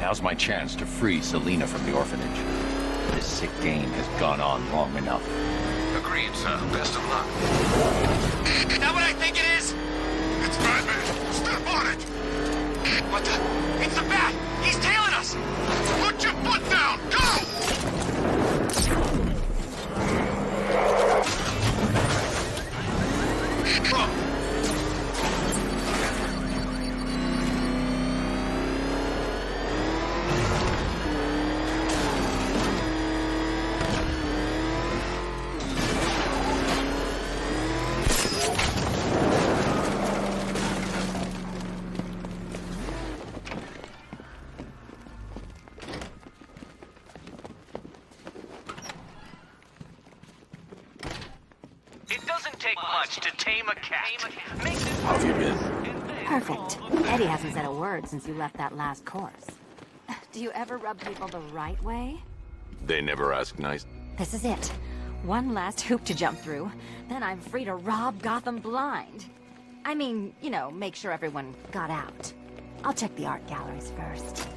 Now's my chance to free Selina from the orphanage. This sick game has gone on long enough. Agreed, sir. Best of luck. That what I think it is? It's Batman! Step on it! What the? It's the Bat! He's tailing us! Put your foot down! Go! It doesn't take much to tame a cat. How have you been? Perfect. Eddie hasn't said a word since you left that last course. Do you ever rub people the right way? They never ask nice. This is it. One last hoop to jump through. Then I'm free to rob Gotham blind. I mean, you know, make sure everyone got out. I'll check the art galleries first.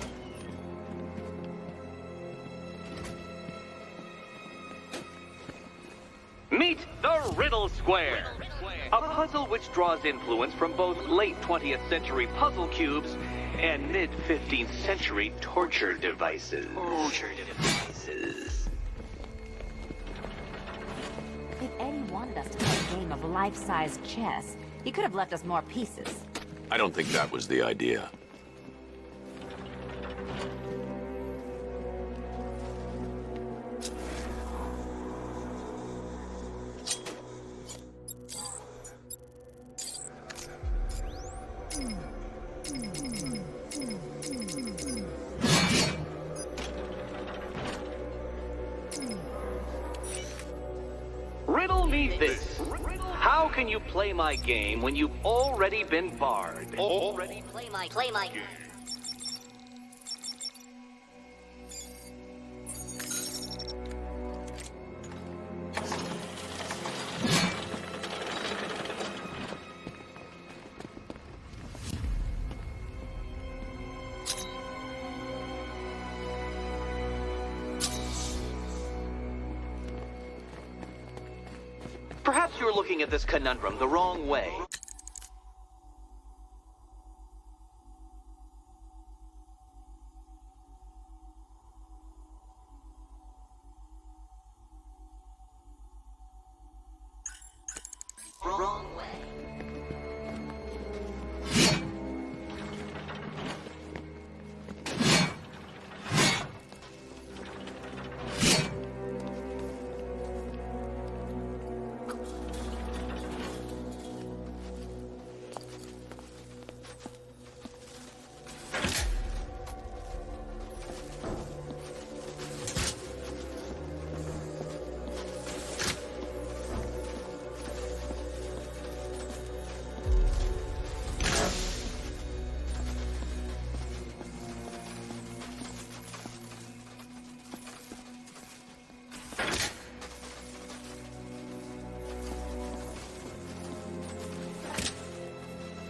Meet the Riddle Square, a puzzle which draws influence from both late 20th century puzzle cubes and mid 15th century torture devices. If Eddie wanted us to play a game of life-size chess, he could have left us more pieces. I don't think that was the idea. Riddle me this. How can can you play my game when you've already been barred? Already play my game. Perhaps you're looking at this conundrum the wrong way. Wrong way.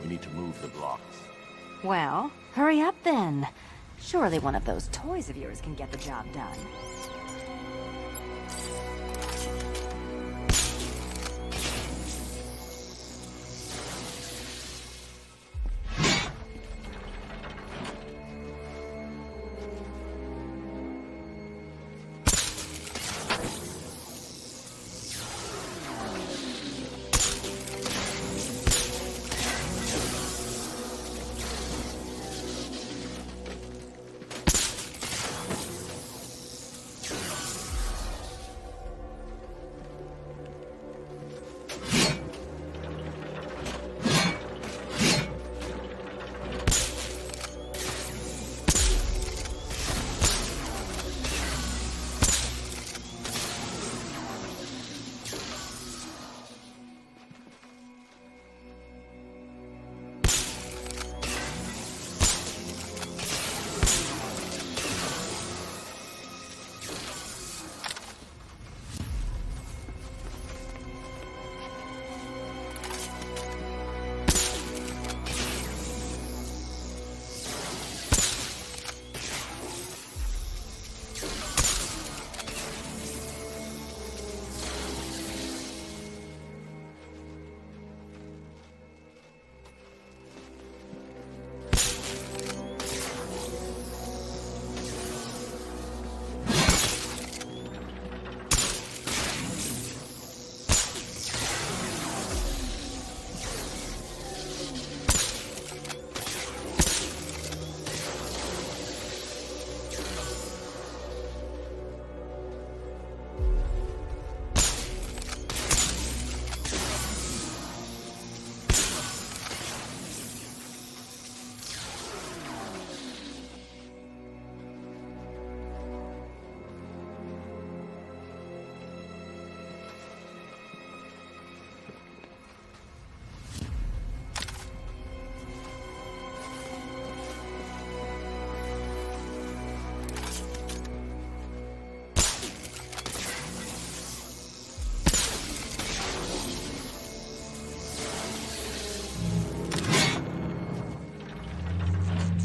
We need to move the blocks. Well, hurry up then. Surely one of those toys of yours can get the job done.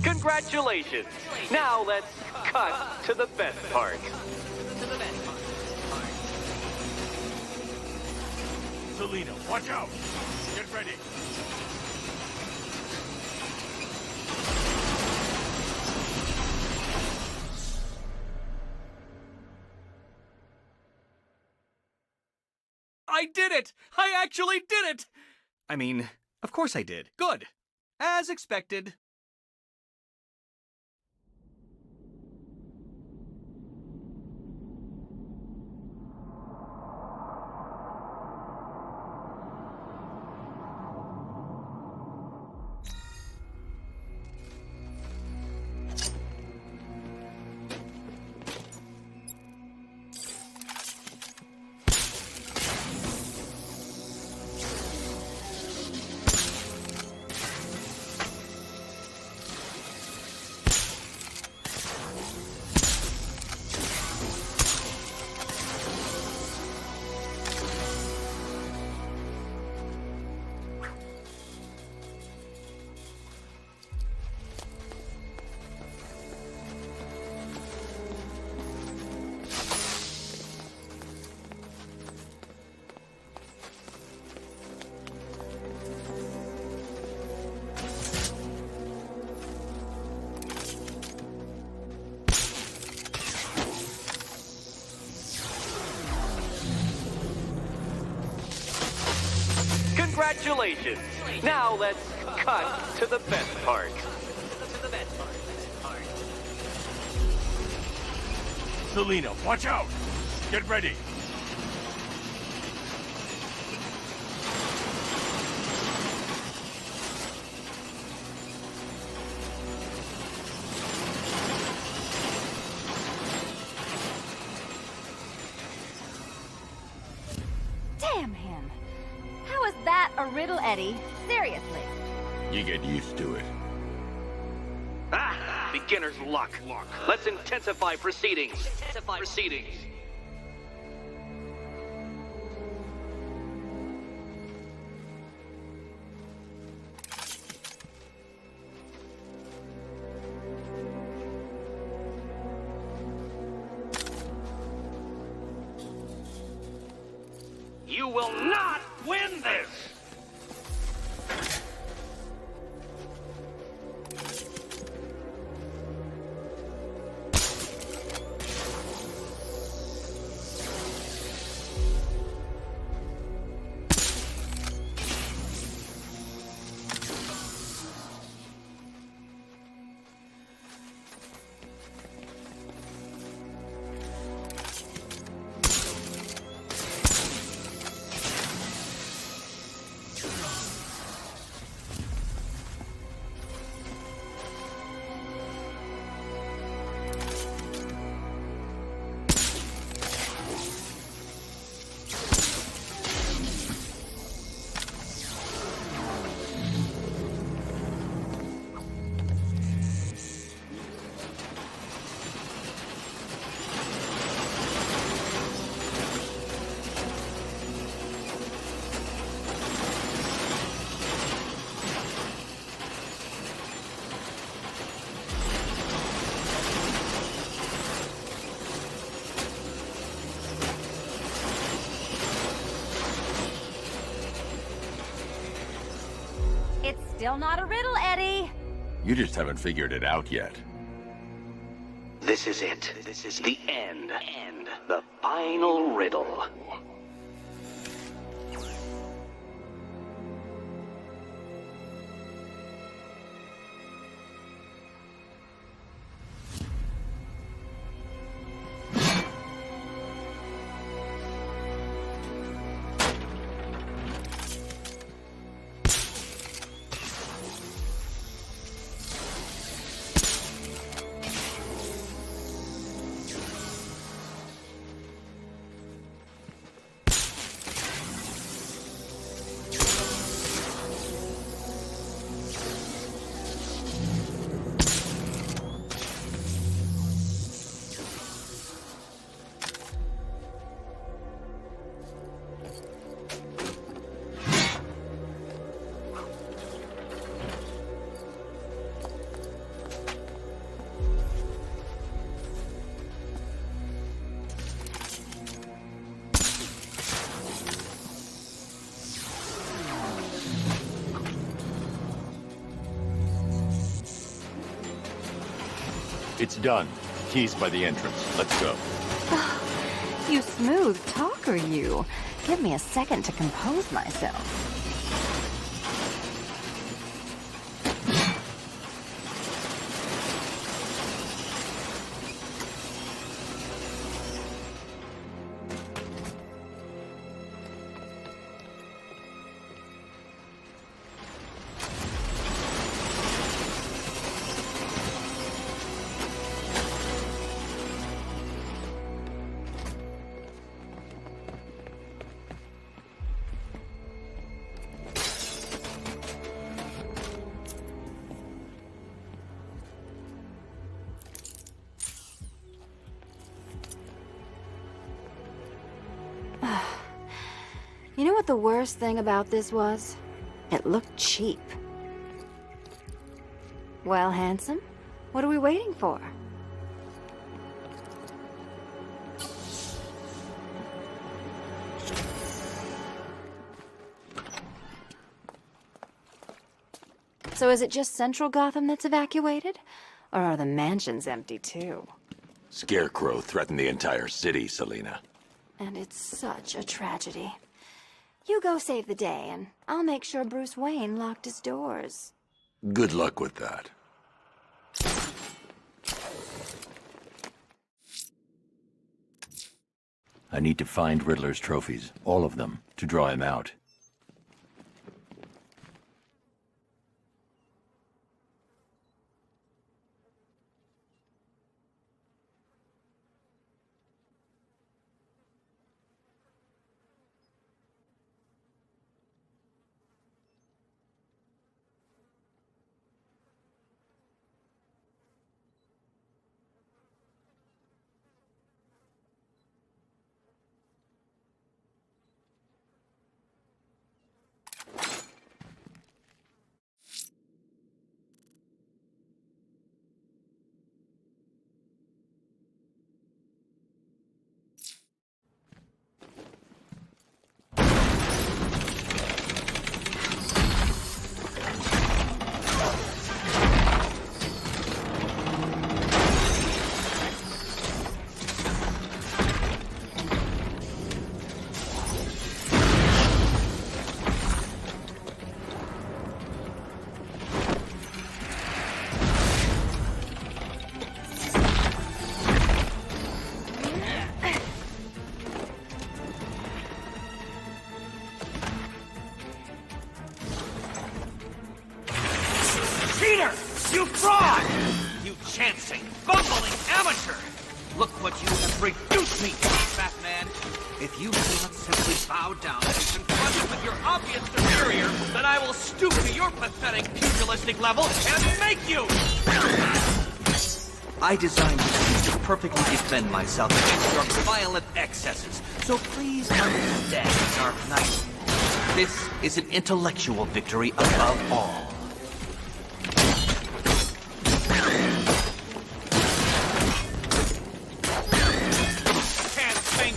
Congratulations! Now let's cut to the best part. Selena, watch out! Get ready! I did it! I actually did it! I mean, of course I did. Good. As expected. Congratulations! Now let's cut to the best part. Selina, watch out! Get ready! Damn him! How is that a riddle, Eddie? Seriously. You get used to it. Ah! Beginner's luck. Let's intensify proceedings. You will not win this! It's still not a riddle, Eddie. You just haven't figured it out yet. This is it. This is the end. The final riddle. It's done. Keys by the entrance. Let's go. You smooth talker, you. Give me a second to compose myself. You know what the worst thing about this was? It looked cheap. Well, handsome, what are we waiting for? So is it just Central Gotham that's evacuated? Or are the mansions empty too? Scarecrow threatened the entire city, Selina. And it's such a tragedy. You go save the day, and I'll make sure Bruce Wayne locked his doors. Good luck with that. I need to find Riddler's trophies, all of them, to draw him out. Cheater! You fraud! You chancing, bumbling amateur! Look what you have reduced me to, Batman! If you do not simply bow down and confront me with your obvious superior, then I will stoop to your pathetic pugilistic level and make you! I designed this to perfectly defend myself against your violent excesses, so please understand, Dark Knight. This is an intellectual victory above all.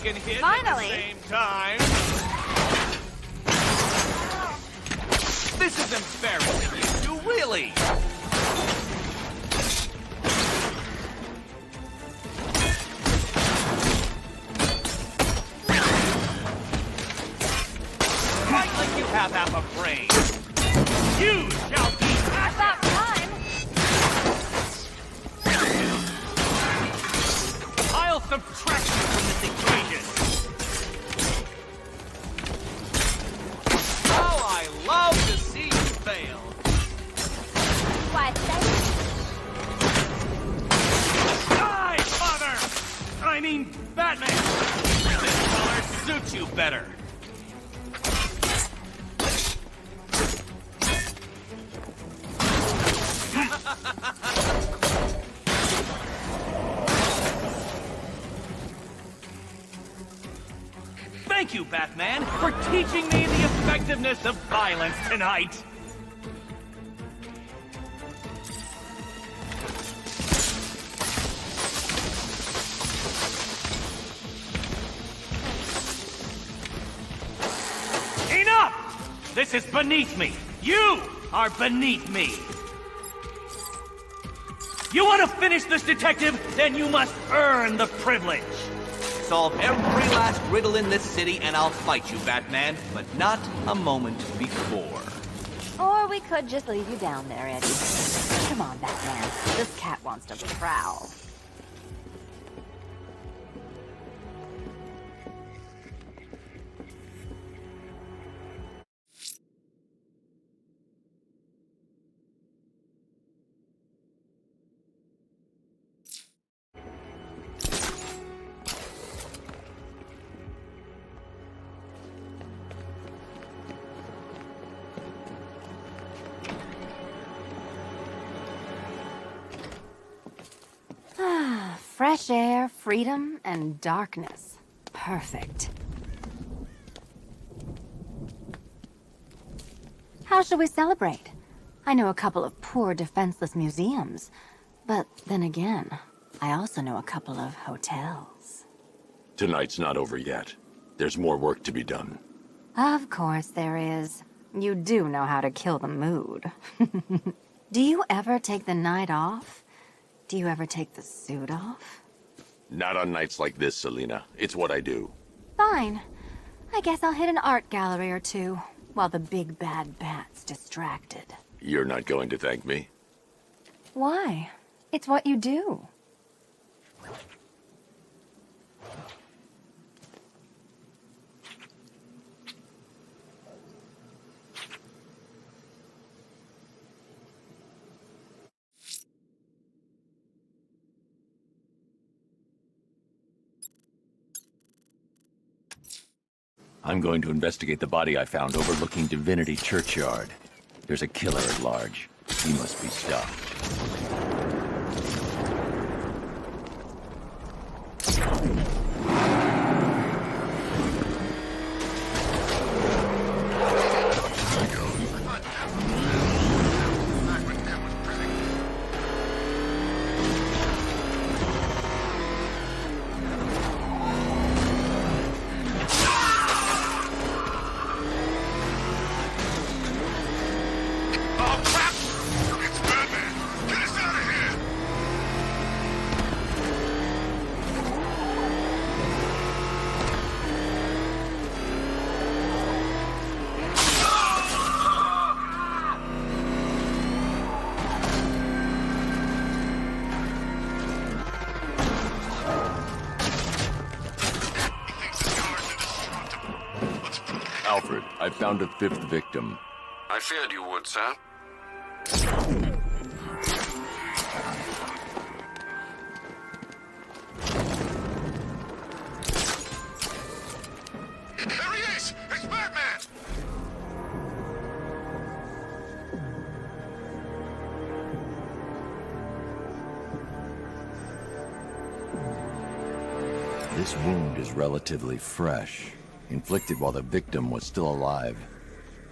Can hit Finally. at the same time. This is embarrassing, you two, really. Fight like you have half a brain. You shall be About time. I'll subtract you from this equation. Oh, I love to see you fail. Why, Die, father! I mean, Batman! This color suits you better. Thank you, Batman, for teaching me the effectiveness of violence tonight. Enough! This is beneath me. You are beneath me. You want to finish this, detective? Then you must earn the privilege. Solve every last riddle in this city and I'll fight you, Batman, but not a moment before. or we could just leave you down there, Eddie. Come on, Batman. This cat wants to prowl. Fresh air, freedom, and darkness. Perfect. How shall we celebrate? I know a couple of poor, defenseless museums. But then again, I also know a couple of hotels. Tonight's not over yet. There's more work to be done. Of course there is. You do know how to kill the mood. Do you ever take the night off? Do you ever take the suit off? Not on nights like this, Selina. It's what I do. Fine. I guess I'll hit an art gallery or two, while the big bad bat's distracted. You're not going to thank me? Why? It's what you do. I'm going to investigate the body I found overlooking Divinity Churchyard. There's a killer at large. He must be stopped. Alfred, I found a fifth victim. I feared you would, sir. There he is! It's Batman! This wound is relatively fresh, inflicted while the victim was still alive.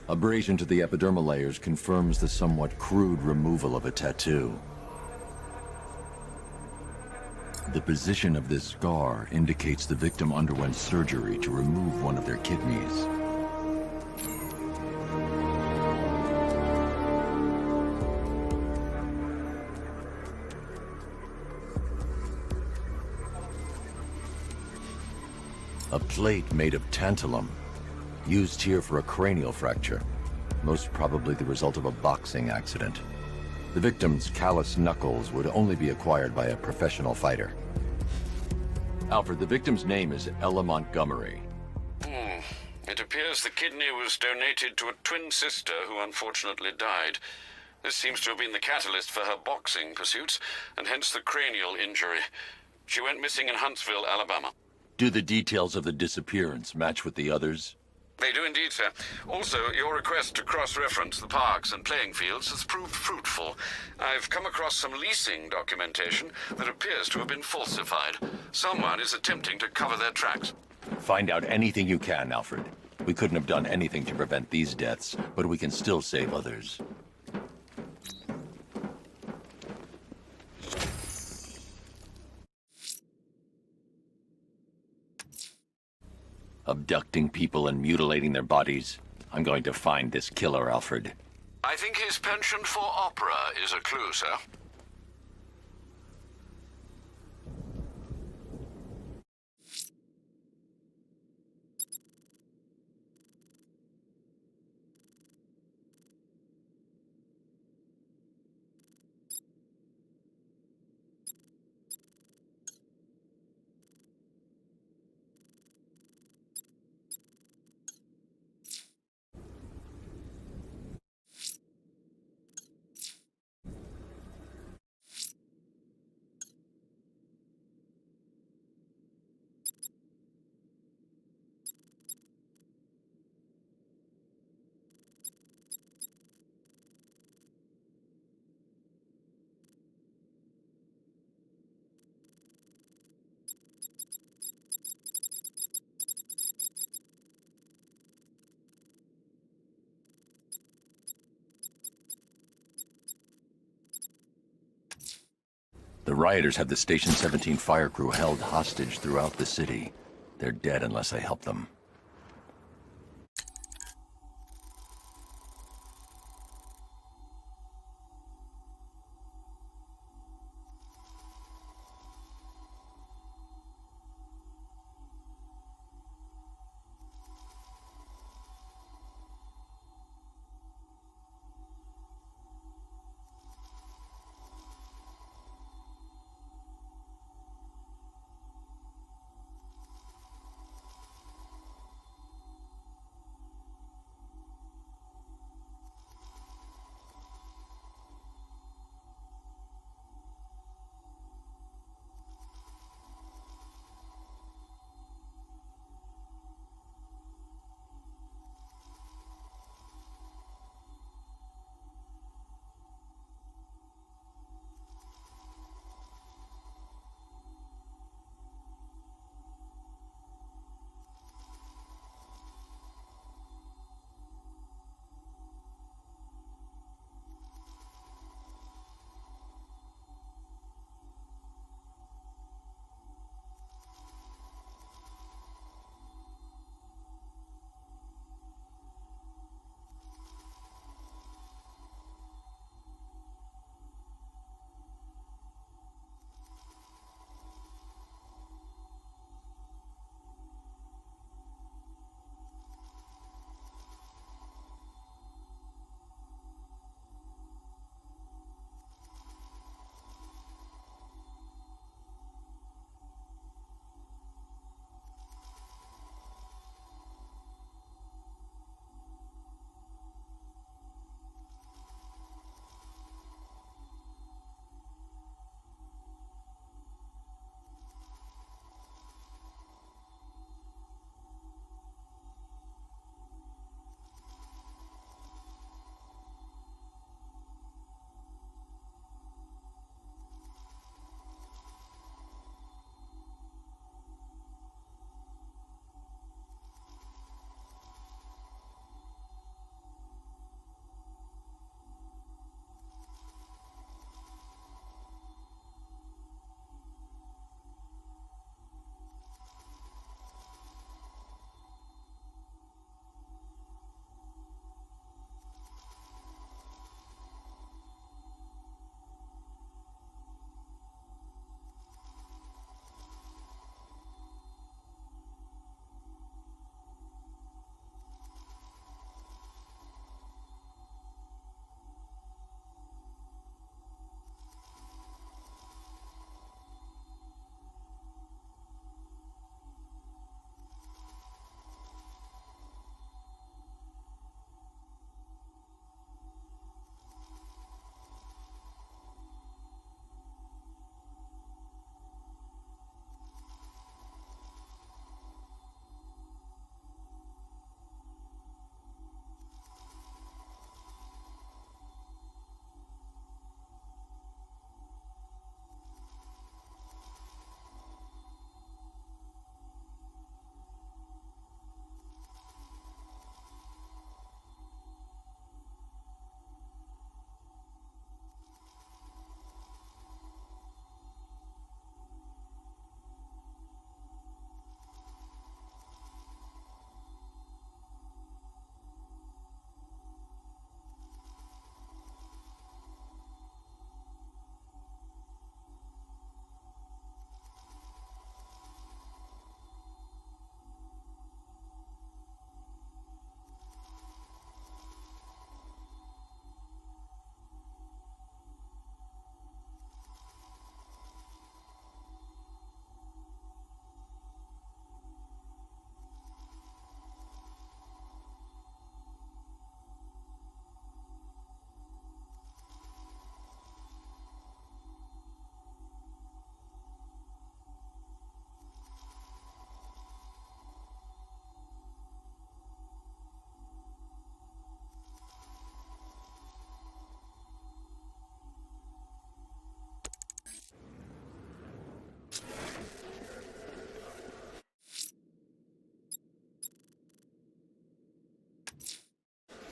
Abrasion to the epidermal layers confirms the somewhat crude removal of a tattoo. The position of this scar indicates the victim underwent surgery to remove one of their kidneys. A plate made of tantalum, used here for a cranial fracture, most probably the result of a boxing accident. The victim's calloused knuckles would only be acquired by a professional fighter. Alfred, the victim's name is Ella Montgomery. It appears the kidney was donated to a twin sister who unfortunately died. This seems to have been the catalyst for her boxing pursuits, and hence the cranial injury. She went missing in Huntsville, Alabama. Do the details of the disappearance match with the others? They do indeed, sir. Also, your request to cross-reference the parks and playing fields has proved fruitful. I've come across some leasing documentation that appears to have been falsified. Someone is attempting to cover their tracks. Find out anything you can, Alfred. We couldn't have done anything to prevent these deaths, but we can still save others. Abducting people and mutilating their bodies. I'm going to find this killer, Alfred. I think his penchant for opera is a clue, sir. The rioters have the Station 17 fire crew held hostage throughout the city. They're dead unless I help them.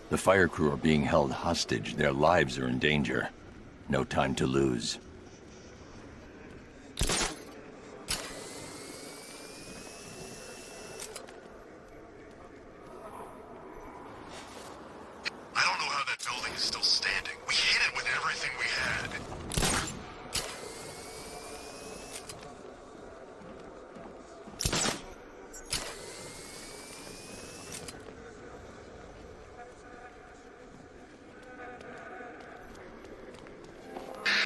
The fire crew are being held hostage. Their lives are in danger. No time to lose. I don't know how that building is still standing. We hit it with everything we had.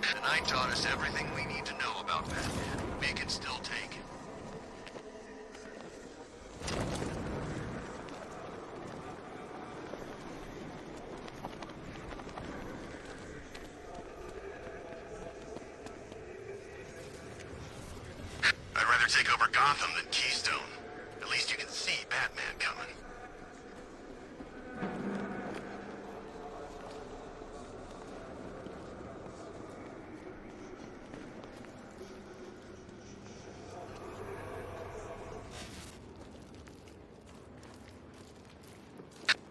The night taught us everything we need to know about Batman. We can still take it. I'd rather take over Gotham than Keystone. At least you can see Batman coming.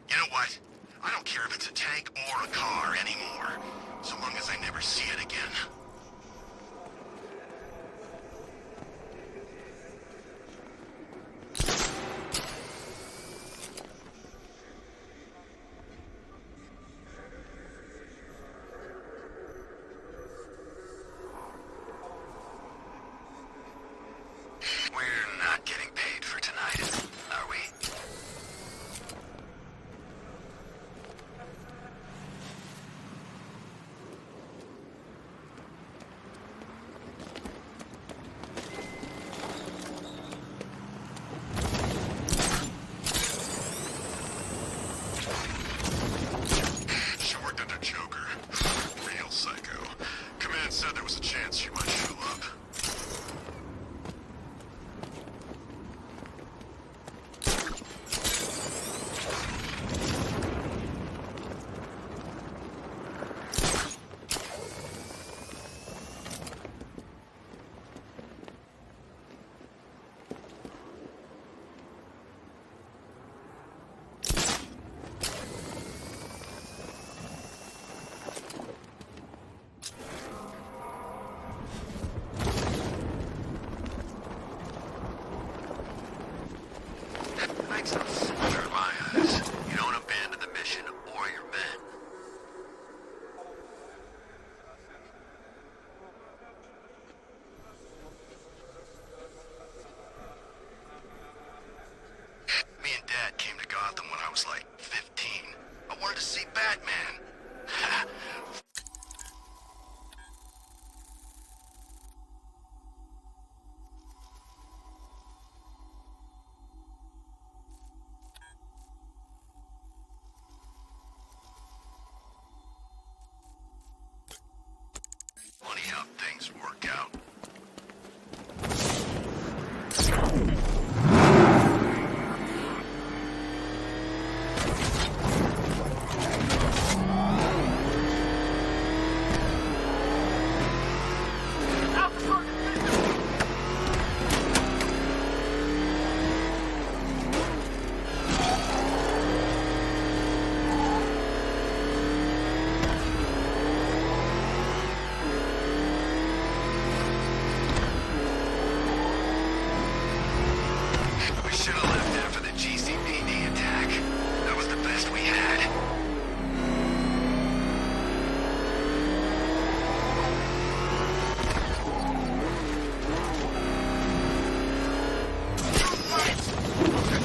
You know what? I don't care if it's a tank or a car anymore, so long as I never see it again. We're not getting paid for tonight, are we? She worked under Joker. Real psycho. Command said there was a chance she might show up. Makes no sense in my eyes. You don't abandon the mission or your men. Me and Dad came to Gotham when I was like 15. I wanted to see Batman. Funny how things work out. We should have left after the GCPD attack. That was the best we had.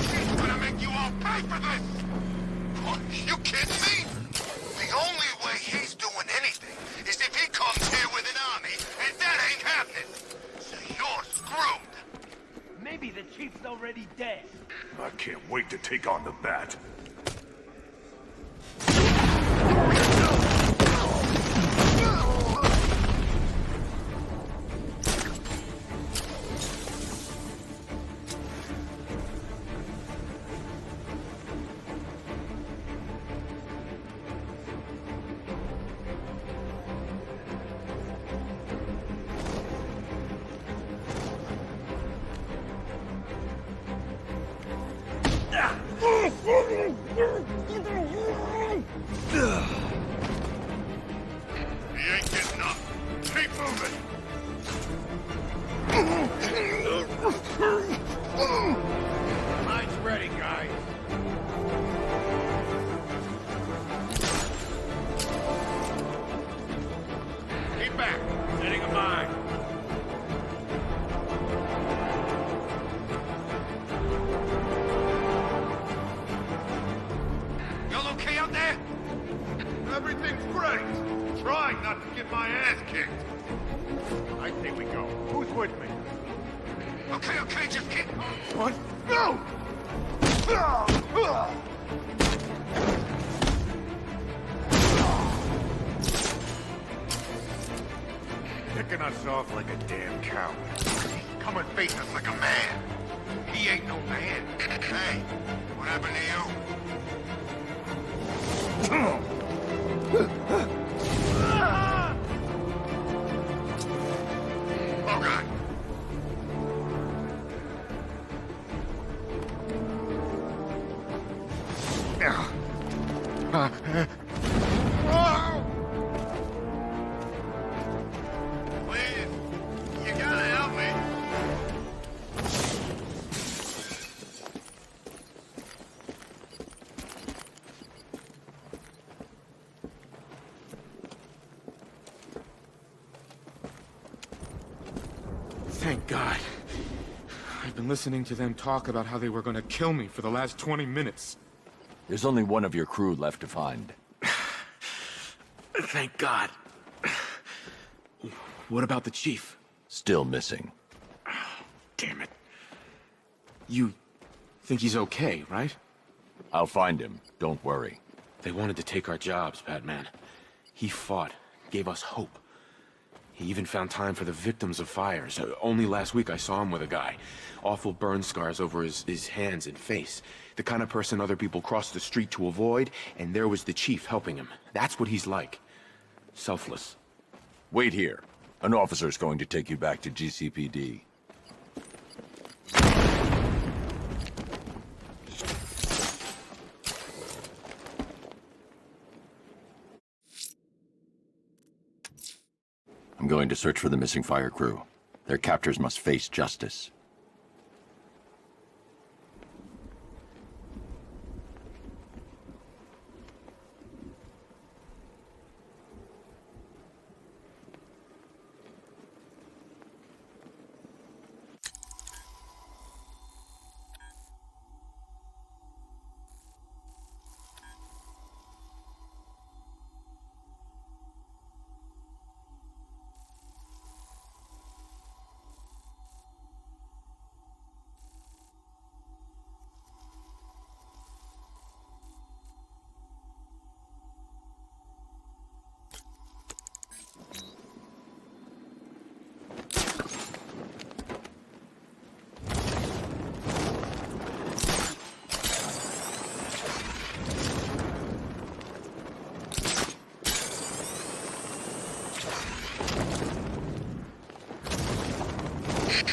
She's gonna make you all pay for this! What, you kidding me? The only way he's doing anything is if he comes here with an army, and that ain't happening. So you're screwed. Maybe the chief's already dead. I can't wait to take on the Bat. He ain't getting up. Keep moving. Mine's ready, guys. Keep back. Setting a mine. Y'all okay out there? Everything's great. Trying not to get my ass kicked. I say we go. Who's with me? Okay, just keep... What? No! Picking us off like a damn cow. Come and face us like a man. He ain't no man. Hey, what happened to you? Oh, God. Please, you gotta help me. Thank God. I've been listening to them talk about how they were going to kill me for the last 20 minutes. There's only one of your crew left to find. Thank God. What about the chief? Still missing. Damn it. You think he's okay, right? I'll find him. Don't worry. They wanted to take our jobs, Batman. He fought, gave us hope. He even found time for the victims of fires. Only last week I saw him with a guy. Awful burn scars over his hands and face. The kind of person other people cross the street to avoid, and there was the chief helping him. That's what he's like. Selfless. Wait here. An officer's going to take you back to GCPD. I'm going to search for the missing fire crew. Their captors must face justice.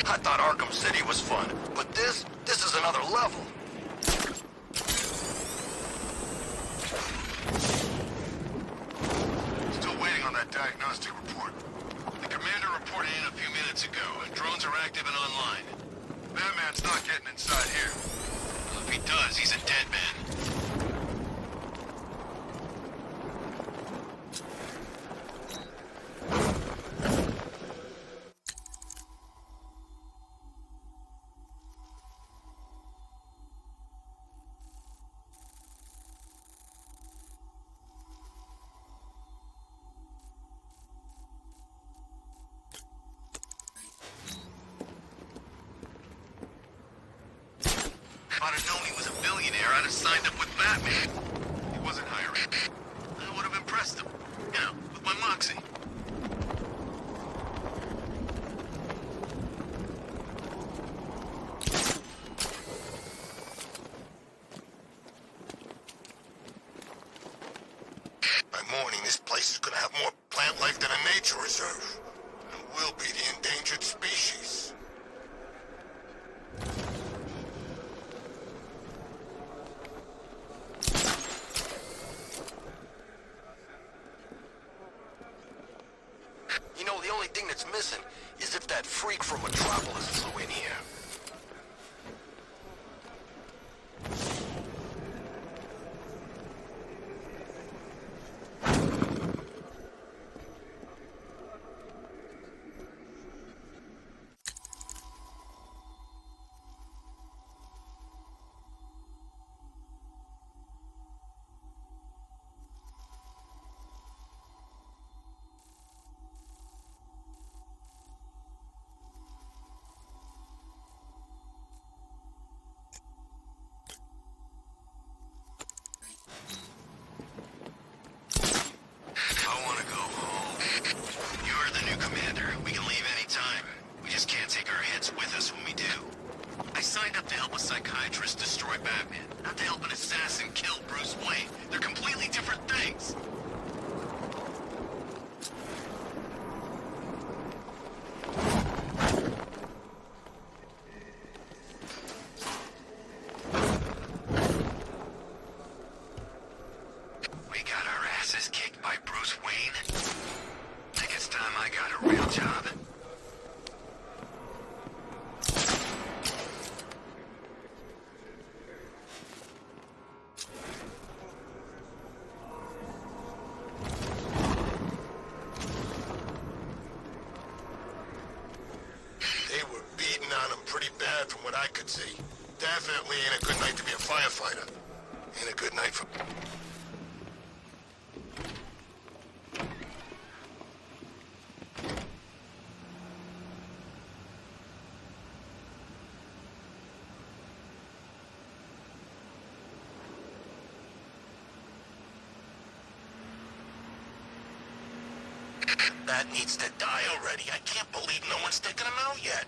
I thought Arkham City was fun, but this is another level. Still waiting on that diagnostic report. The commander reported in a few minutes ago. Drones are active and online. Batman's not getting inside here. If he does, he's a dead man. If I'd have known he was a billionaire, I'd have signed up with Batman. He wasn't hiring. I would have impressed him. You know, with my moxie. By morning, this place is gonna have more plant life than a nature reserve. And we'll be the endangered species. what's missing is if that freak from Metropolis flew in here. From what I could see. Definitely ain't a good night to be a firefighter. Ain't a good night for... That needs to die already. I can't believe no one's taken him out yet.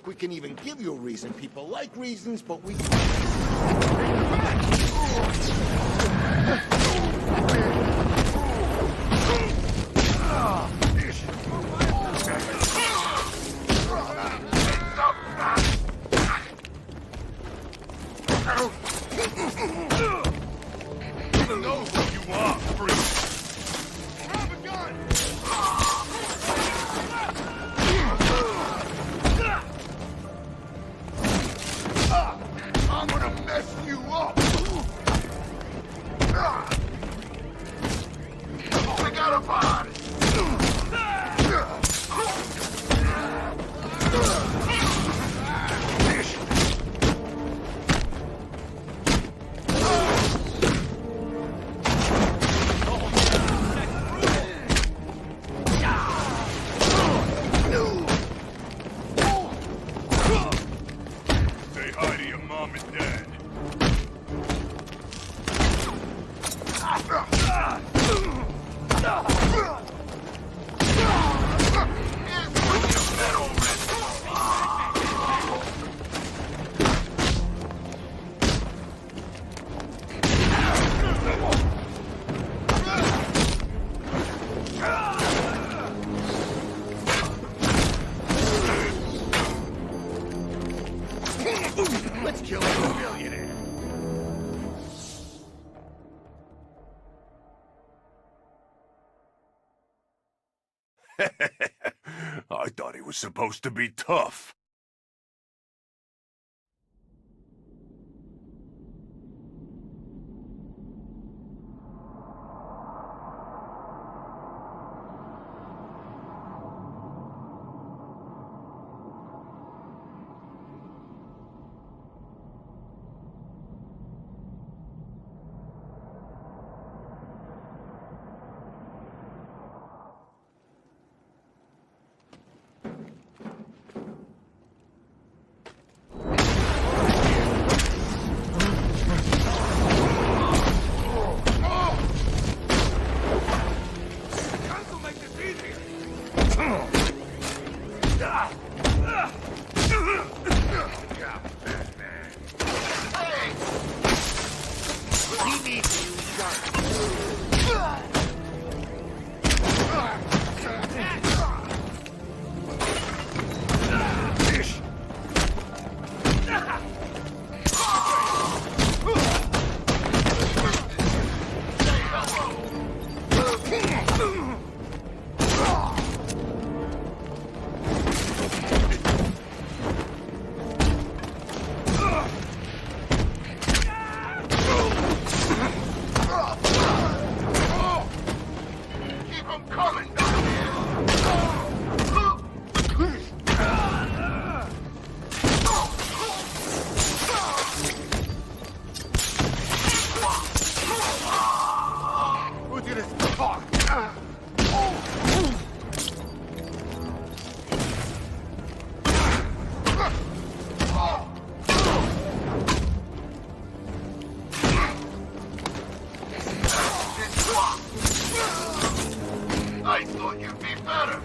We can even give you a reason. People like reasons, but we... You know who you are, freak. Have a gun! I'm gonna mess you up! We got a body! Say hi to your mom and dad. Let's kill a millionaire. I thought he was supposed to be tough. I'm coming! Who's gonna talk? I thought you'd be better.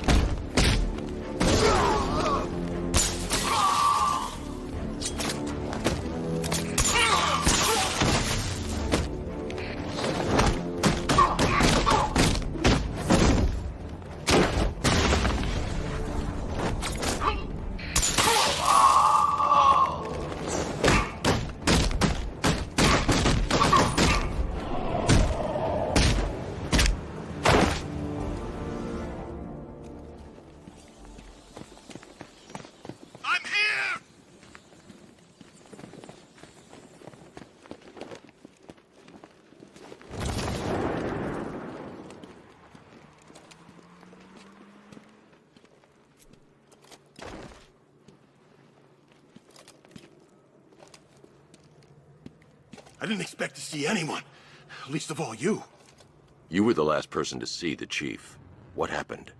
I'm here! I didn't expect to see anyone. Least of all you. You were the last person to see the chief. What happened?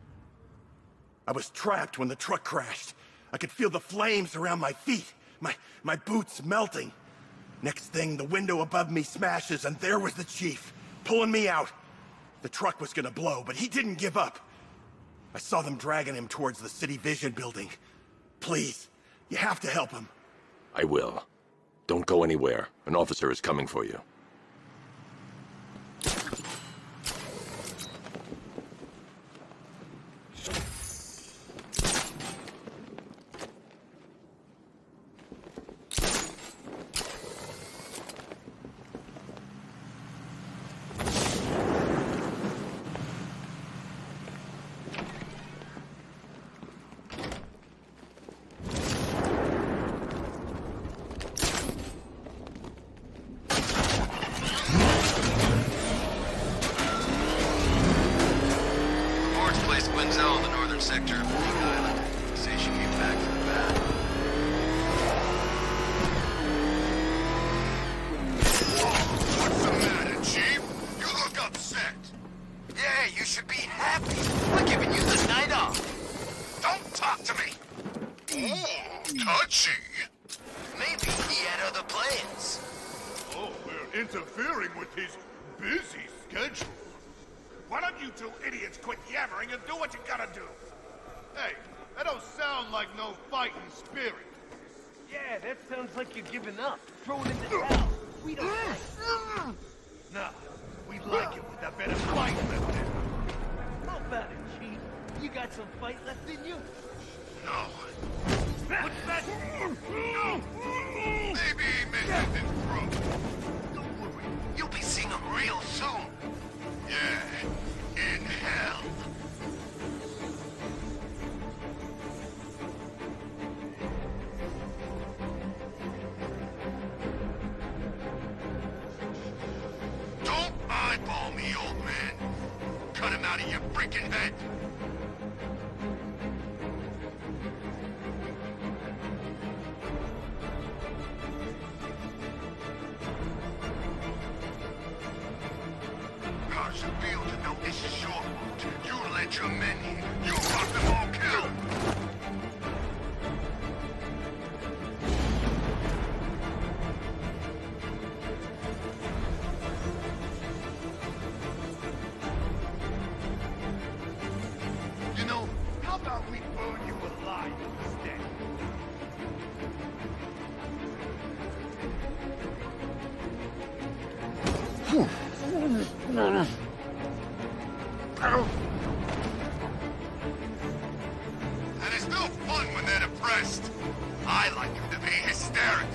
I was trapped when the truck crashed. I could feel the flames around my feet. My boots melting. Next thing, the window above me smashes, and there was the chief, pulling me out. The truck was gonna blow, but he didn't give up. I saw them dragging him towards the City Vision building. Please, you have to help him. I will. Don't go anywhere. An officer is coming for you. In the northern sector of Bleak Island. Say she came back from the bat. What's the matter, Chief? You look upset. Yeah, you should be happy. We're giving you the night off. Don't talk to me. Ooh, touchy. Maybe he had other plans. Oh, we're interfering with his busy schedule. Why don't you two idiots quit yammering and do what you gotta do? Hey, that don't sound like no fighting spirit. Yeah, that sounds like you're giving up. Throwing in the towel. We don't like it. Nah, we like it with a bit of fight left in. How about it, Chief? You got some fight left in you? No. What's that? No! Maybe he meant it in throat. Don't worry. You'll be seeing him real soon. Yeah, in hell. Don't eyeball me, old man. Cut him out of your freaking head. I should be able to know this is your fault. You led your men here. You got them all killed. You know, how about we burn you alive instead? And it's no fun when they're depressed. I like them to be hysterical.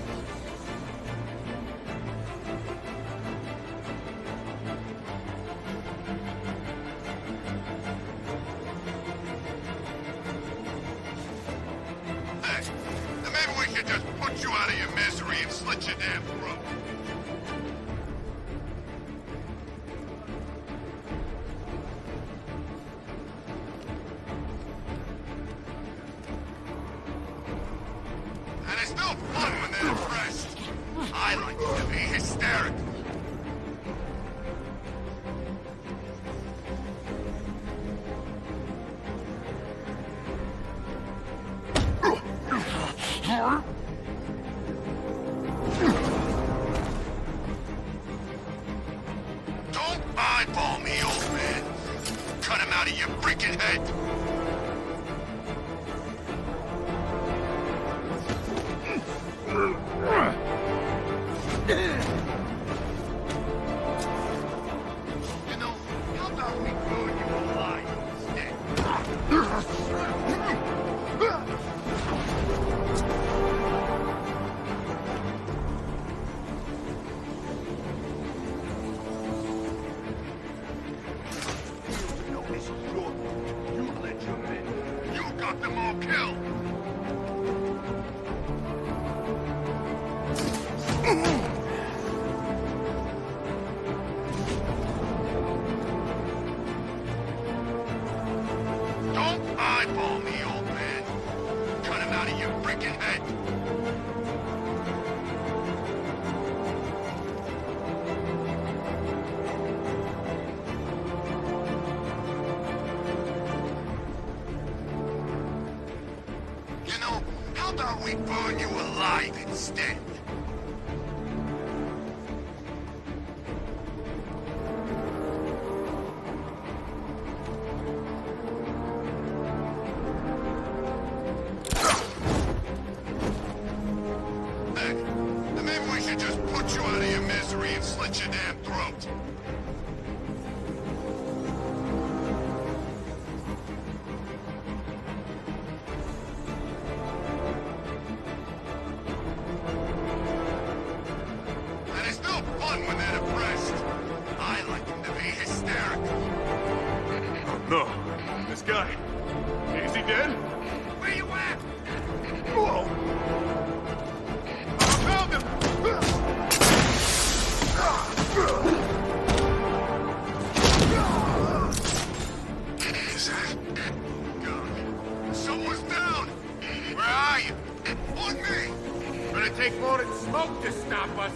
Hey, then maybe we should just put you out of your misery and slit your damn throat. hysterical. Don't eyeball me, old man. Cut him out of your freaking head. You know, how about we burn you alive instead? No, this is your... You let your men. You got them all killed. Don't eyeball me, old man. Cut him out of your freaking head. You know, how about we burn you alive instead? Hey, maybe we should just put you out of your misery and slit your damn throat. And it's no fun when they're depressed. I like them to be hysterical. No. This guy. Is he dead? Where you at? Whoa! I found him! Is that... God. Someone's down! Where are you? On me! Gonna take more than smoke to stop us.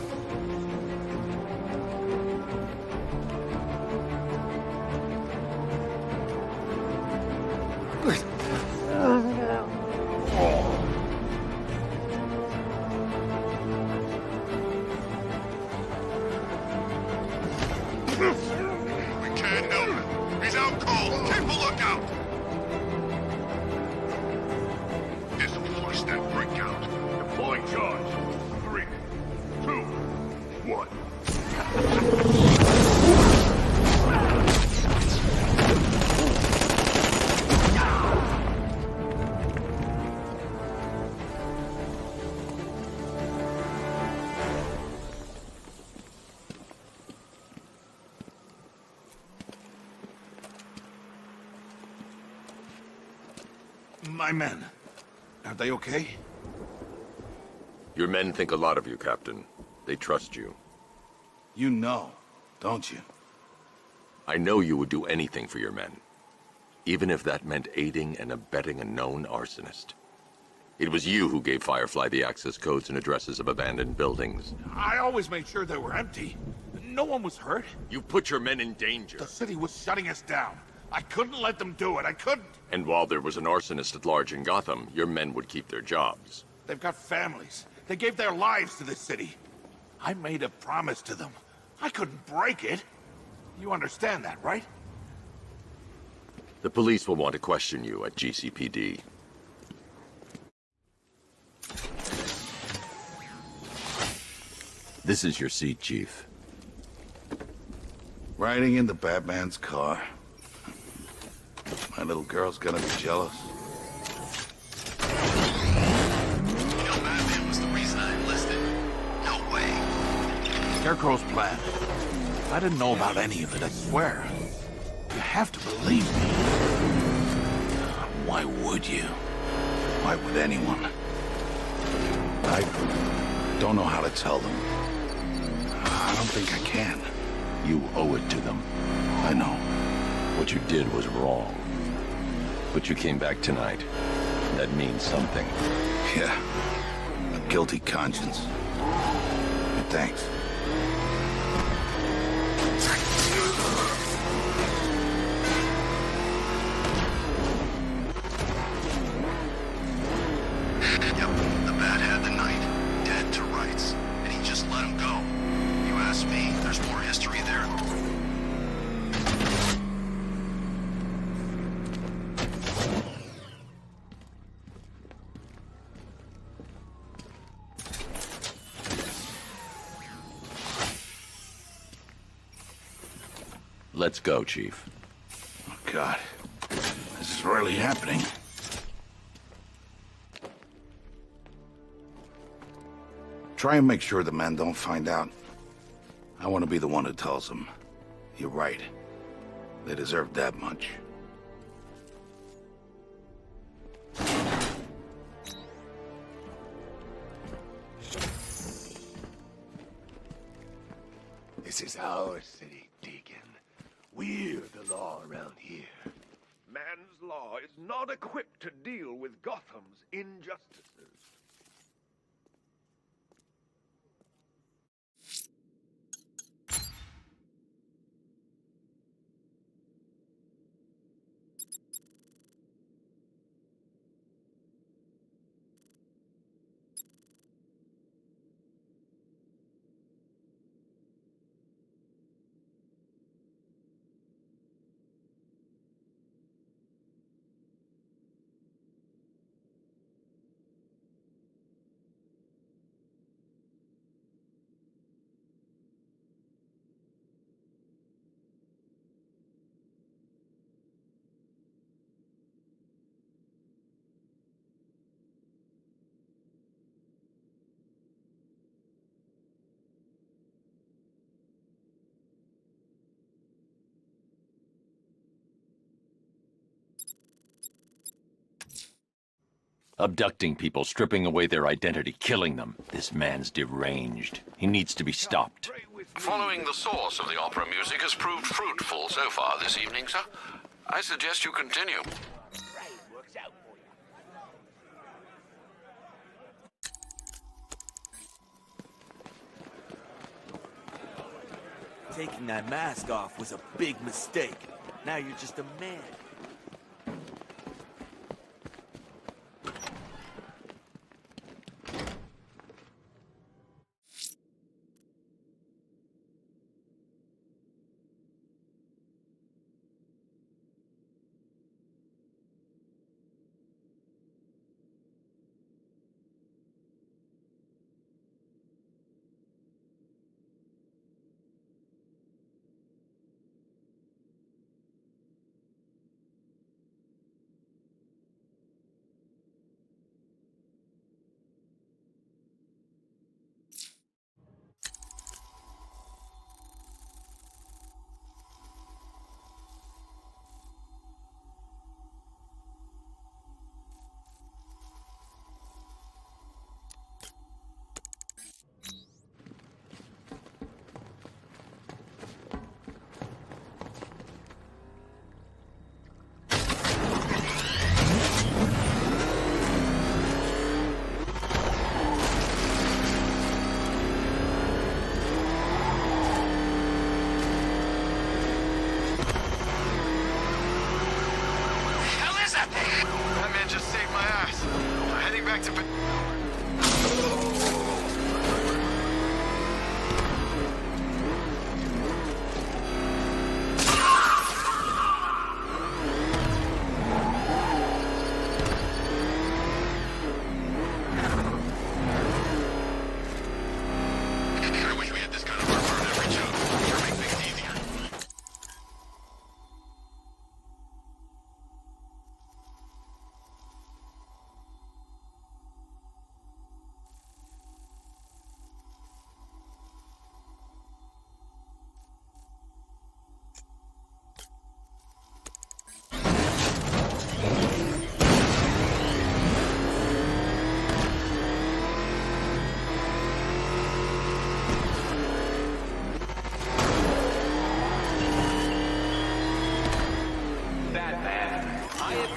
We can't help him. He's out cold. Keep a lookout. This'll flush that freak out. Deploying charge. 3, 2, 1. My men. Are they okay? Your men think a lot of you, Captain. They trust you. You know, don't you? I know you would do anything for your men. Even if that meant aiding and abetting a known arsonist. It was you who gave Firefly the access codes and addresses of abandoned buildings. I always made sure they were empty. No one was hurt. You put your men in danger. The city was shutting us down. I couldn't let them do it. I couldn't. And while there was an arsonist at large in Gotham, your men would keep their jobs. They've got families. They gave their lives to this city. I made a promise to them. I couldn't break it. You understand that, right? The police will want to question you at GCPD. This is your seat, Chief. Riding into Batman's car. My little girl's gonna be jealous. You know Batman was the reason I enlisted? No way. Scarecrow's plan. I didn't know about any of it, I swear. You have to believe me. Why would you? Why would anyone? I don't know how to tell them. I don't think I can. You owe it to them. I know. What you did was wrong. But you came back tonight. That means something. Yeah. A guilty conscience. But thanks. Let's go, Chief. Oh, God. This is really happening. Try and make sure the men don't find out. I want to be the one who tells them. You're right. They deserve that much. This is our city, Deacon. We're the law around here. Man's law is not equipped to deal with Gotham's injustices. Abducting people, stripping away their identity, killing them. This man's deranged. He needs to be stopped. Following the source of the opera music has proved fruitful so far this evening, sir. I suggest you continue. Taking that mask off was a big mistake. Now you're just a man.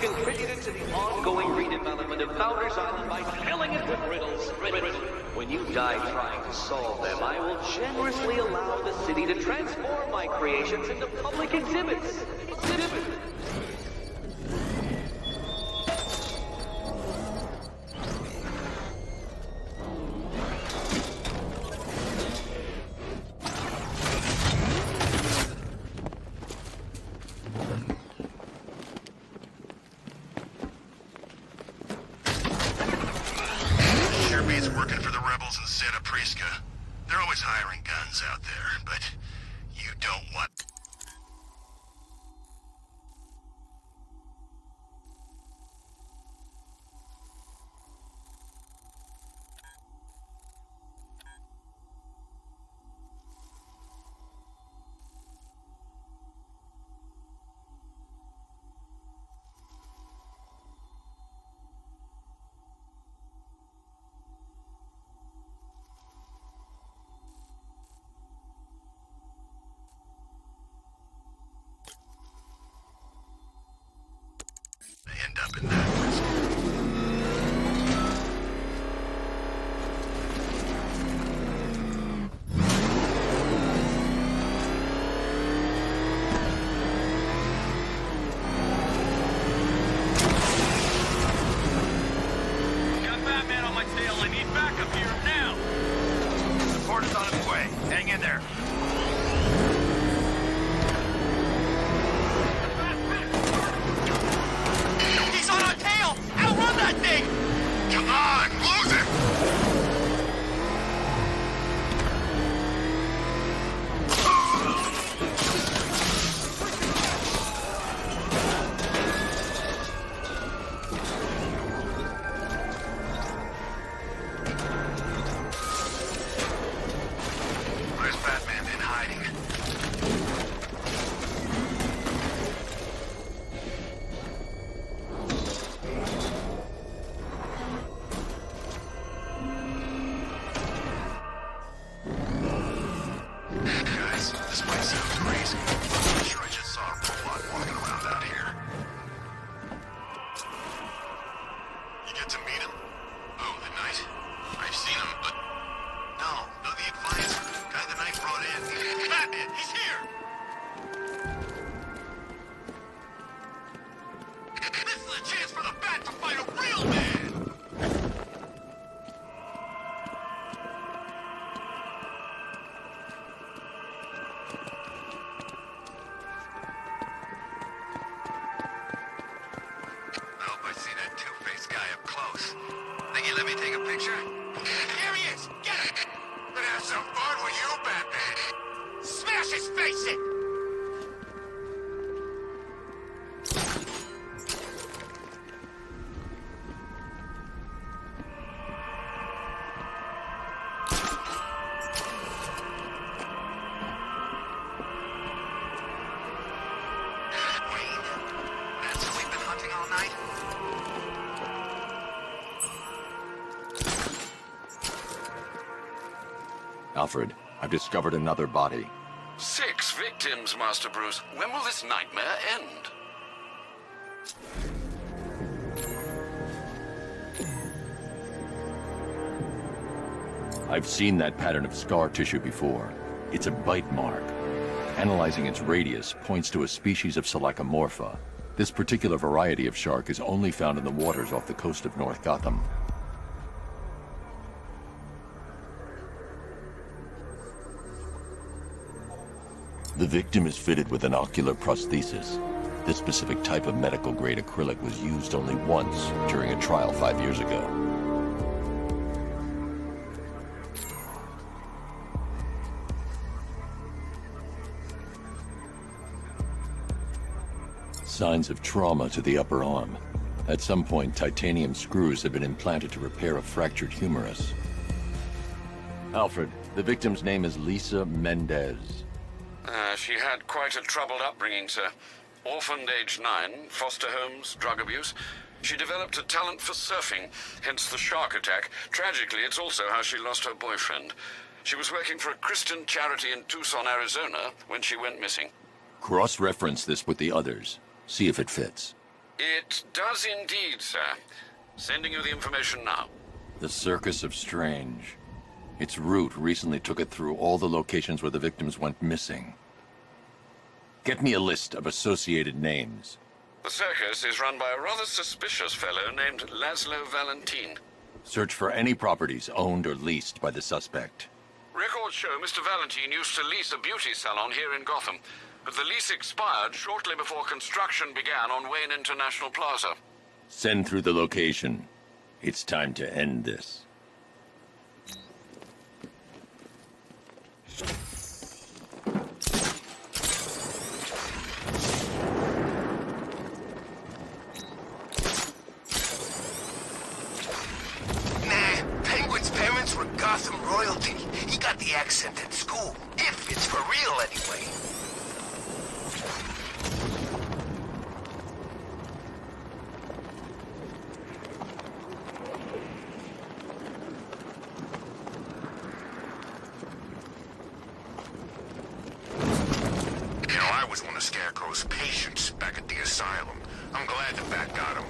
Contributed to the ongoing redevelopment of Founders Island by filling it with riddles. When you die trying to solve them, I will generously allow the city to transform my creations into public exhibits. have to fight a real man! I hope I see that two-faced guy up close. Think you let me take a picture? Here he is! Get him! Gonna have some fun with you, Batman! Smash his face in! Alfred, I've discovered another body. 6 victims, Master Bruce. When will this nightmare end? I've seen that pattern of scar tissue before. It's a bite mark. Analyzing its radius points to a species of Selachomorpha. This particular variety of shark is only found in the waters off the coast of North Gotham. The victim is fitted with an ocular prosthesis. This specific type of medical-grade acrylic was used only once during a trial 5 years ago. Signs of trauma to the upper arm. At some point, titanium screws had been implanted to repair a fractured humerus. Alfred, the victim's name is Lisa Mendez. She had quite a troubled upbringing, sir. Orphaned aged 9, foster homes, drug abuse. She developed a talent for surfing, hence the shark attack. Tragically, it's also how she lost her boyfriend. She was working for a Christian charity in Tucson, Arizona, when she went missing. Cross-reference this with the others. See if it fits. It does indeed, sir. Sending you the information now. The Circus of Strange. Its route recently took it through all the locations where the victims went missing. Get me a list of associated names. The circus is run by a rather suspicious fellow named Laszlo Valentin. Search for any properties owned or leased by the suspect. Records show Mr. Valentin used to lease a beauty salon here in Gotham, but the lease expired shortly before construction began on Wayne International Plaza. Send through the location. It's time to end this. Gotham royalty. He got the accent at school. If it's for real, anyway. You know, I was one of Scarecrow's patients back at the asylum. I'm glad the Bat got him.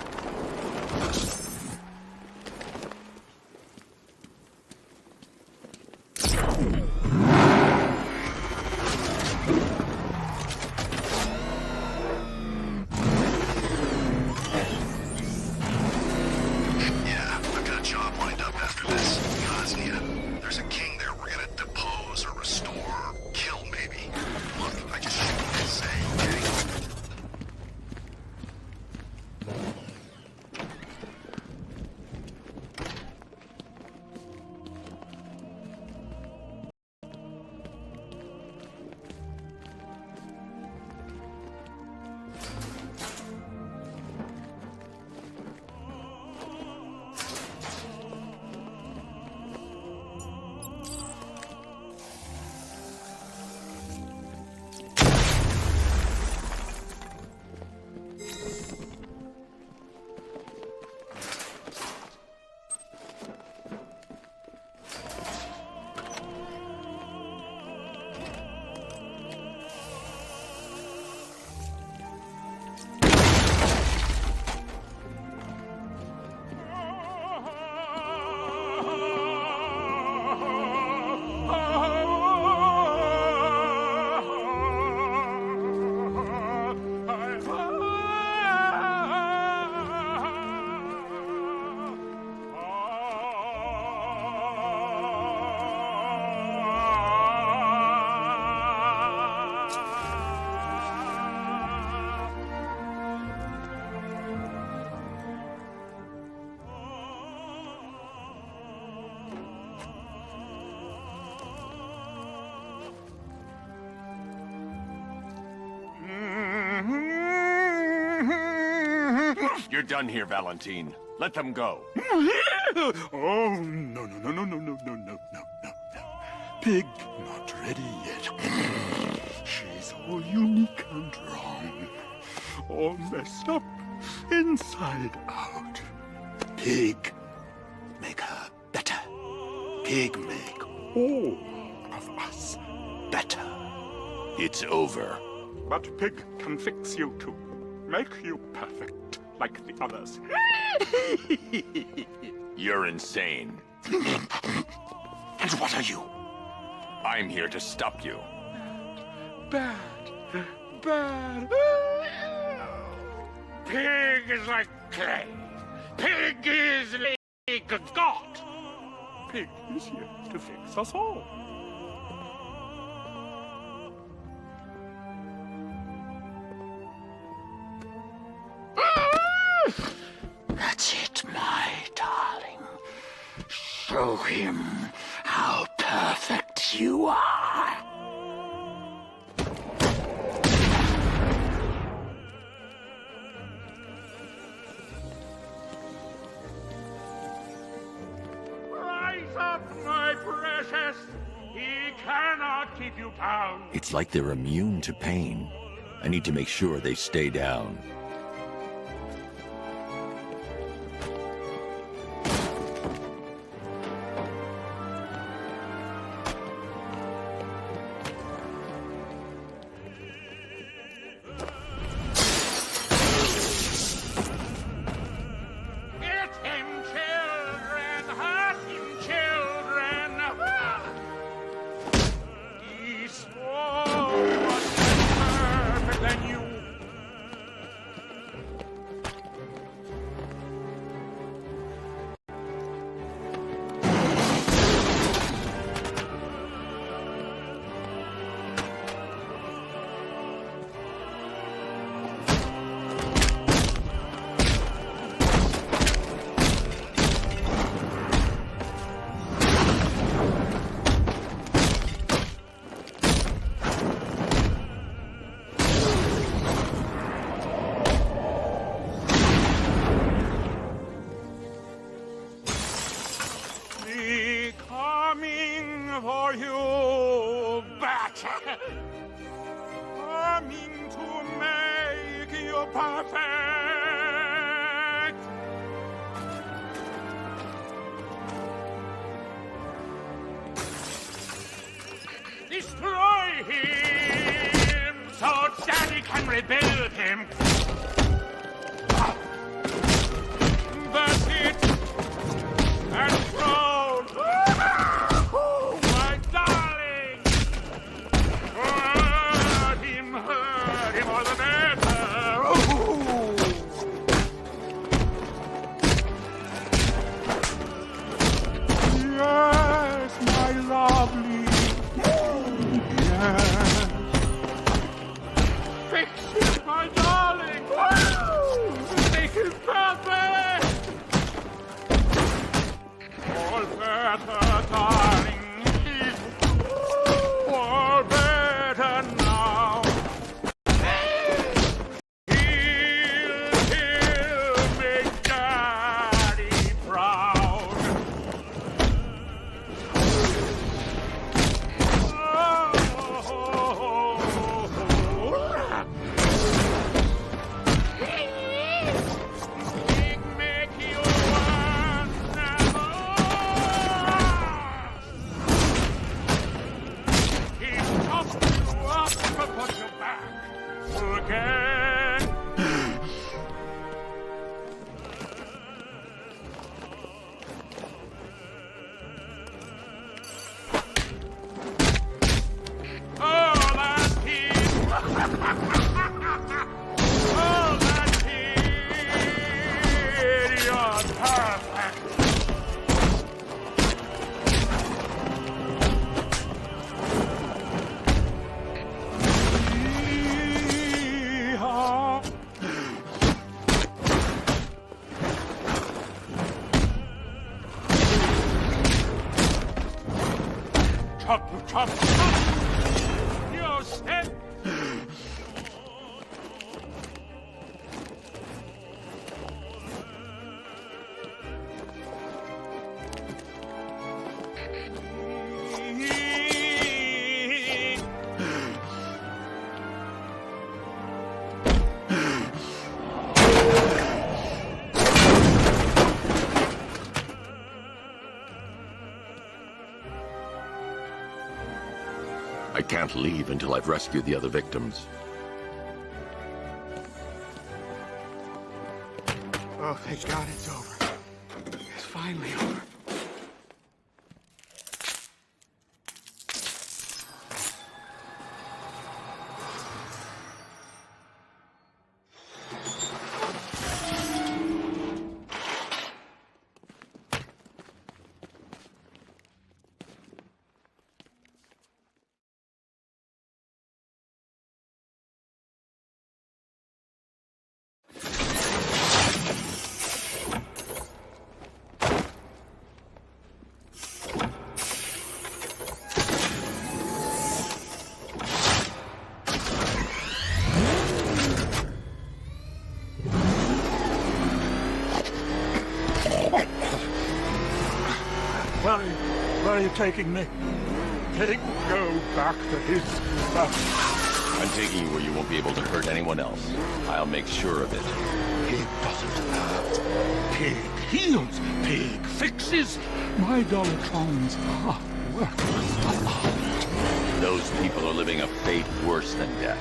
You're done here, Valentine. Let them go. Oh, no. Pig not ready yet. She's all unique and wrong. All messed up, inside out. Pig, make her better. Pig, make all of us better. It's over. But Pig can fix you too. Make you perfect, like the others. You're insane. And what are you? I'm here to stop you. Bad. Pig is like clay. Pig is like a god. Pig is here to fix us all. That's it, my darling. Show him how perfect you are. Rise up, my precious. He cannot keep you bound. It's like they're immune to pain. I need to make sure they stay down. Hit him, children! Hurt him, children! He's so much more perfect than you. Me coming for you, bat. Coming to make you perfect. Destroy him so Daddy can rebuild him. That's it. And thrown. Oh, my darling! Hurt him all the better. Yes, my lovely. Yes. Fix it, my darling. Make it perfect. All better, darling. All better now. He'll make Daddy proud. Make you again. Oh, that heat. Oh, that heat. You're perfect. Chop, chop, chop! You step! I can't leave until I've rescued the other victims. Oh, thank God it's over. It's finally over. Where are you taking me? Pig, go back to his stuff. I'm taking you where you won't be able to hurt anyone else. I'll make sure of it. Pig doesn't hurt. Pig heals. Pig fixes. My Dollartrons are worthless. Those people are living a fate worse than death.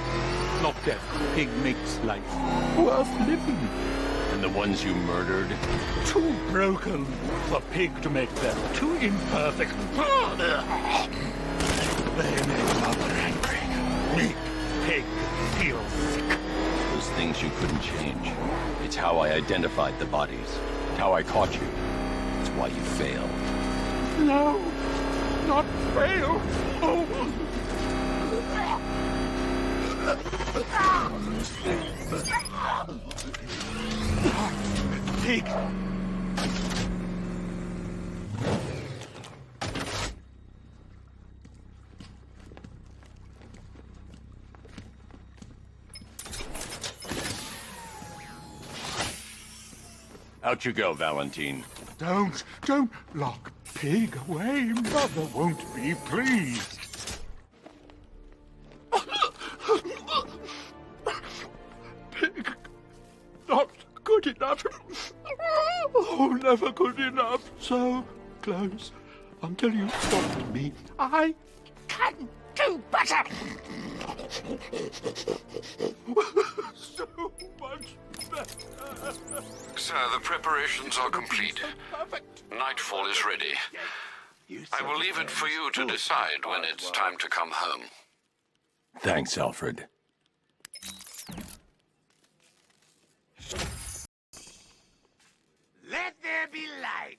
Not death. Pig makes life worth living. And the ones you murdered? Too broken for Pig to make them. Too imperfect. They make Mother angry. Make Pig feel sick. Those things you couldn't change. It's how I identified the bodies. It's how I caught you. It's why you failed. No, not fail. Oh. Pig. Out you go, Valentine. Don't lock Pig away. Mother won't be pleased. Pig, not good enough. Oh, never good enough. So close until you stopped me. I can do better. So much better. Sir, the preparations are complete. Nightfall is ready. I will leave it for you to decide when it's time to come home. Thanks, Alfred. Let there be light.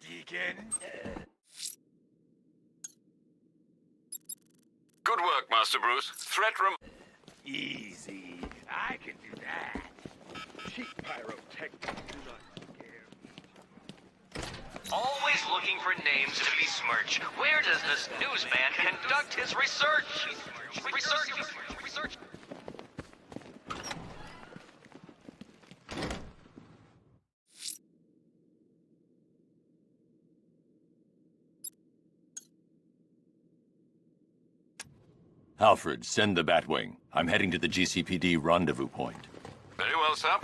Deacon. Good work, Master Bruce. Threat Easy. I can do that. Cheap pyrotechnics do not scare me. Always looking for names to besmirch. Where does this newsman conduct his research? Research. Alfred, send the Batwing. I'm heading to the GCPD rendezvous point. Very well, sir.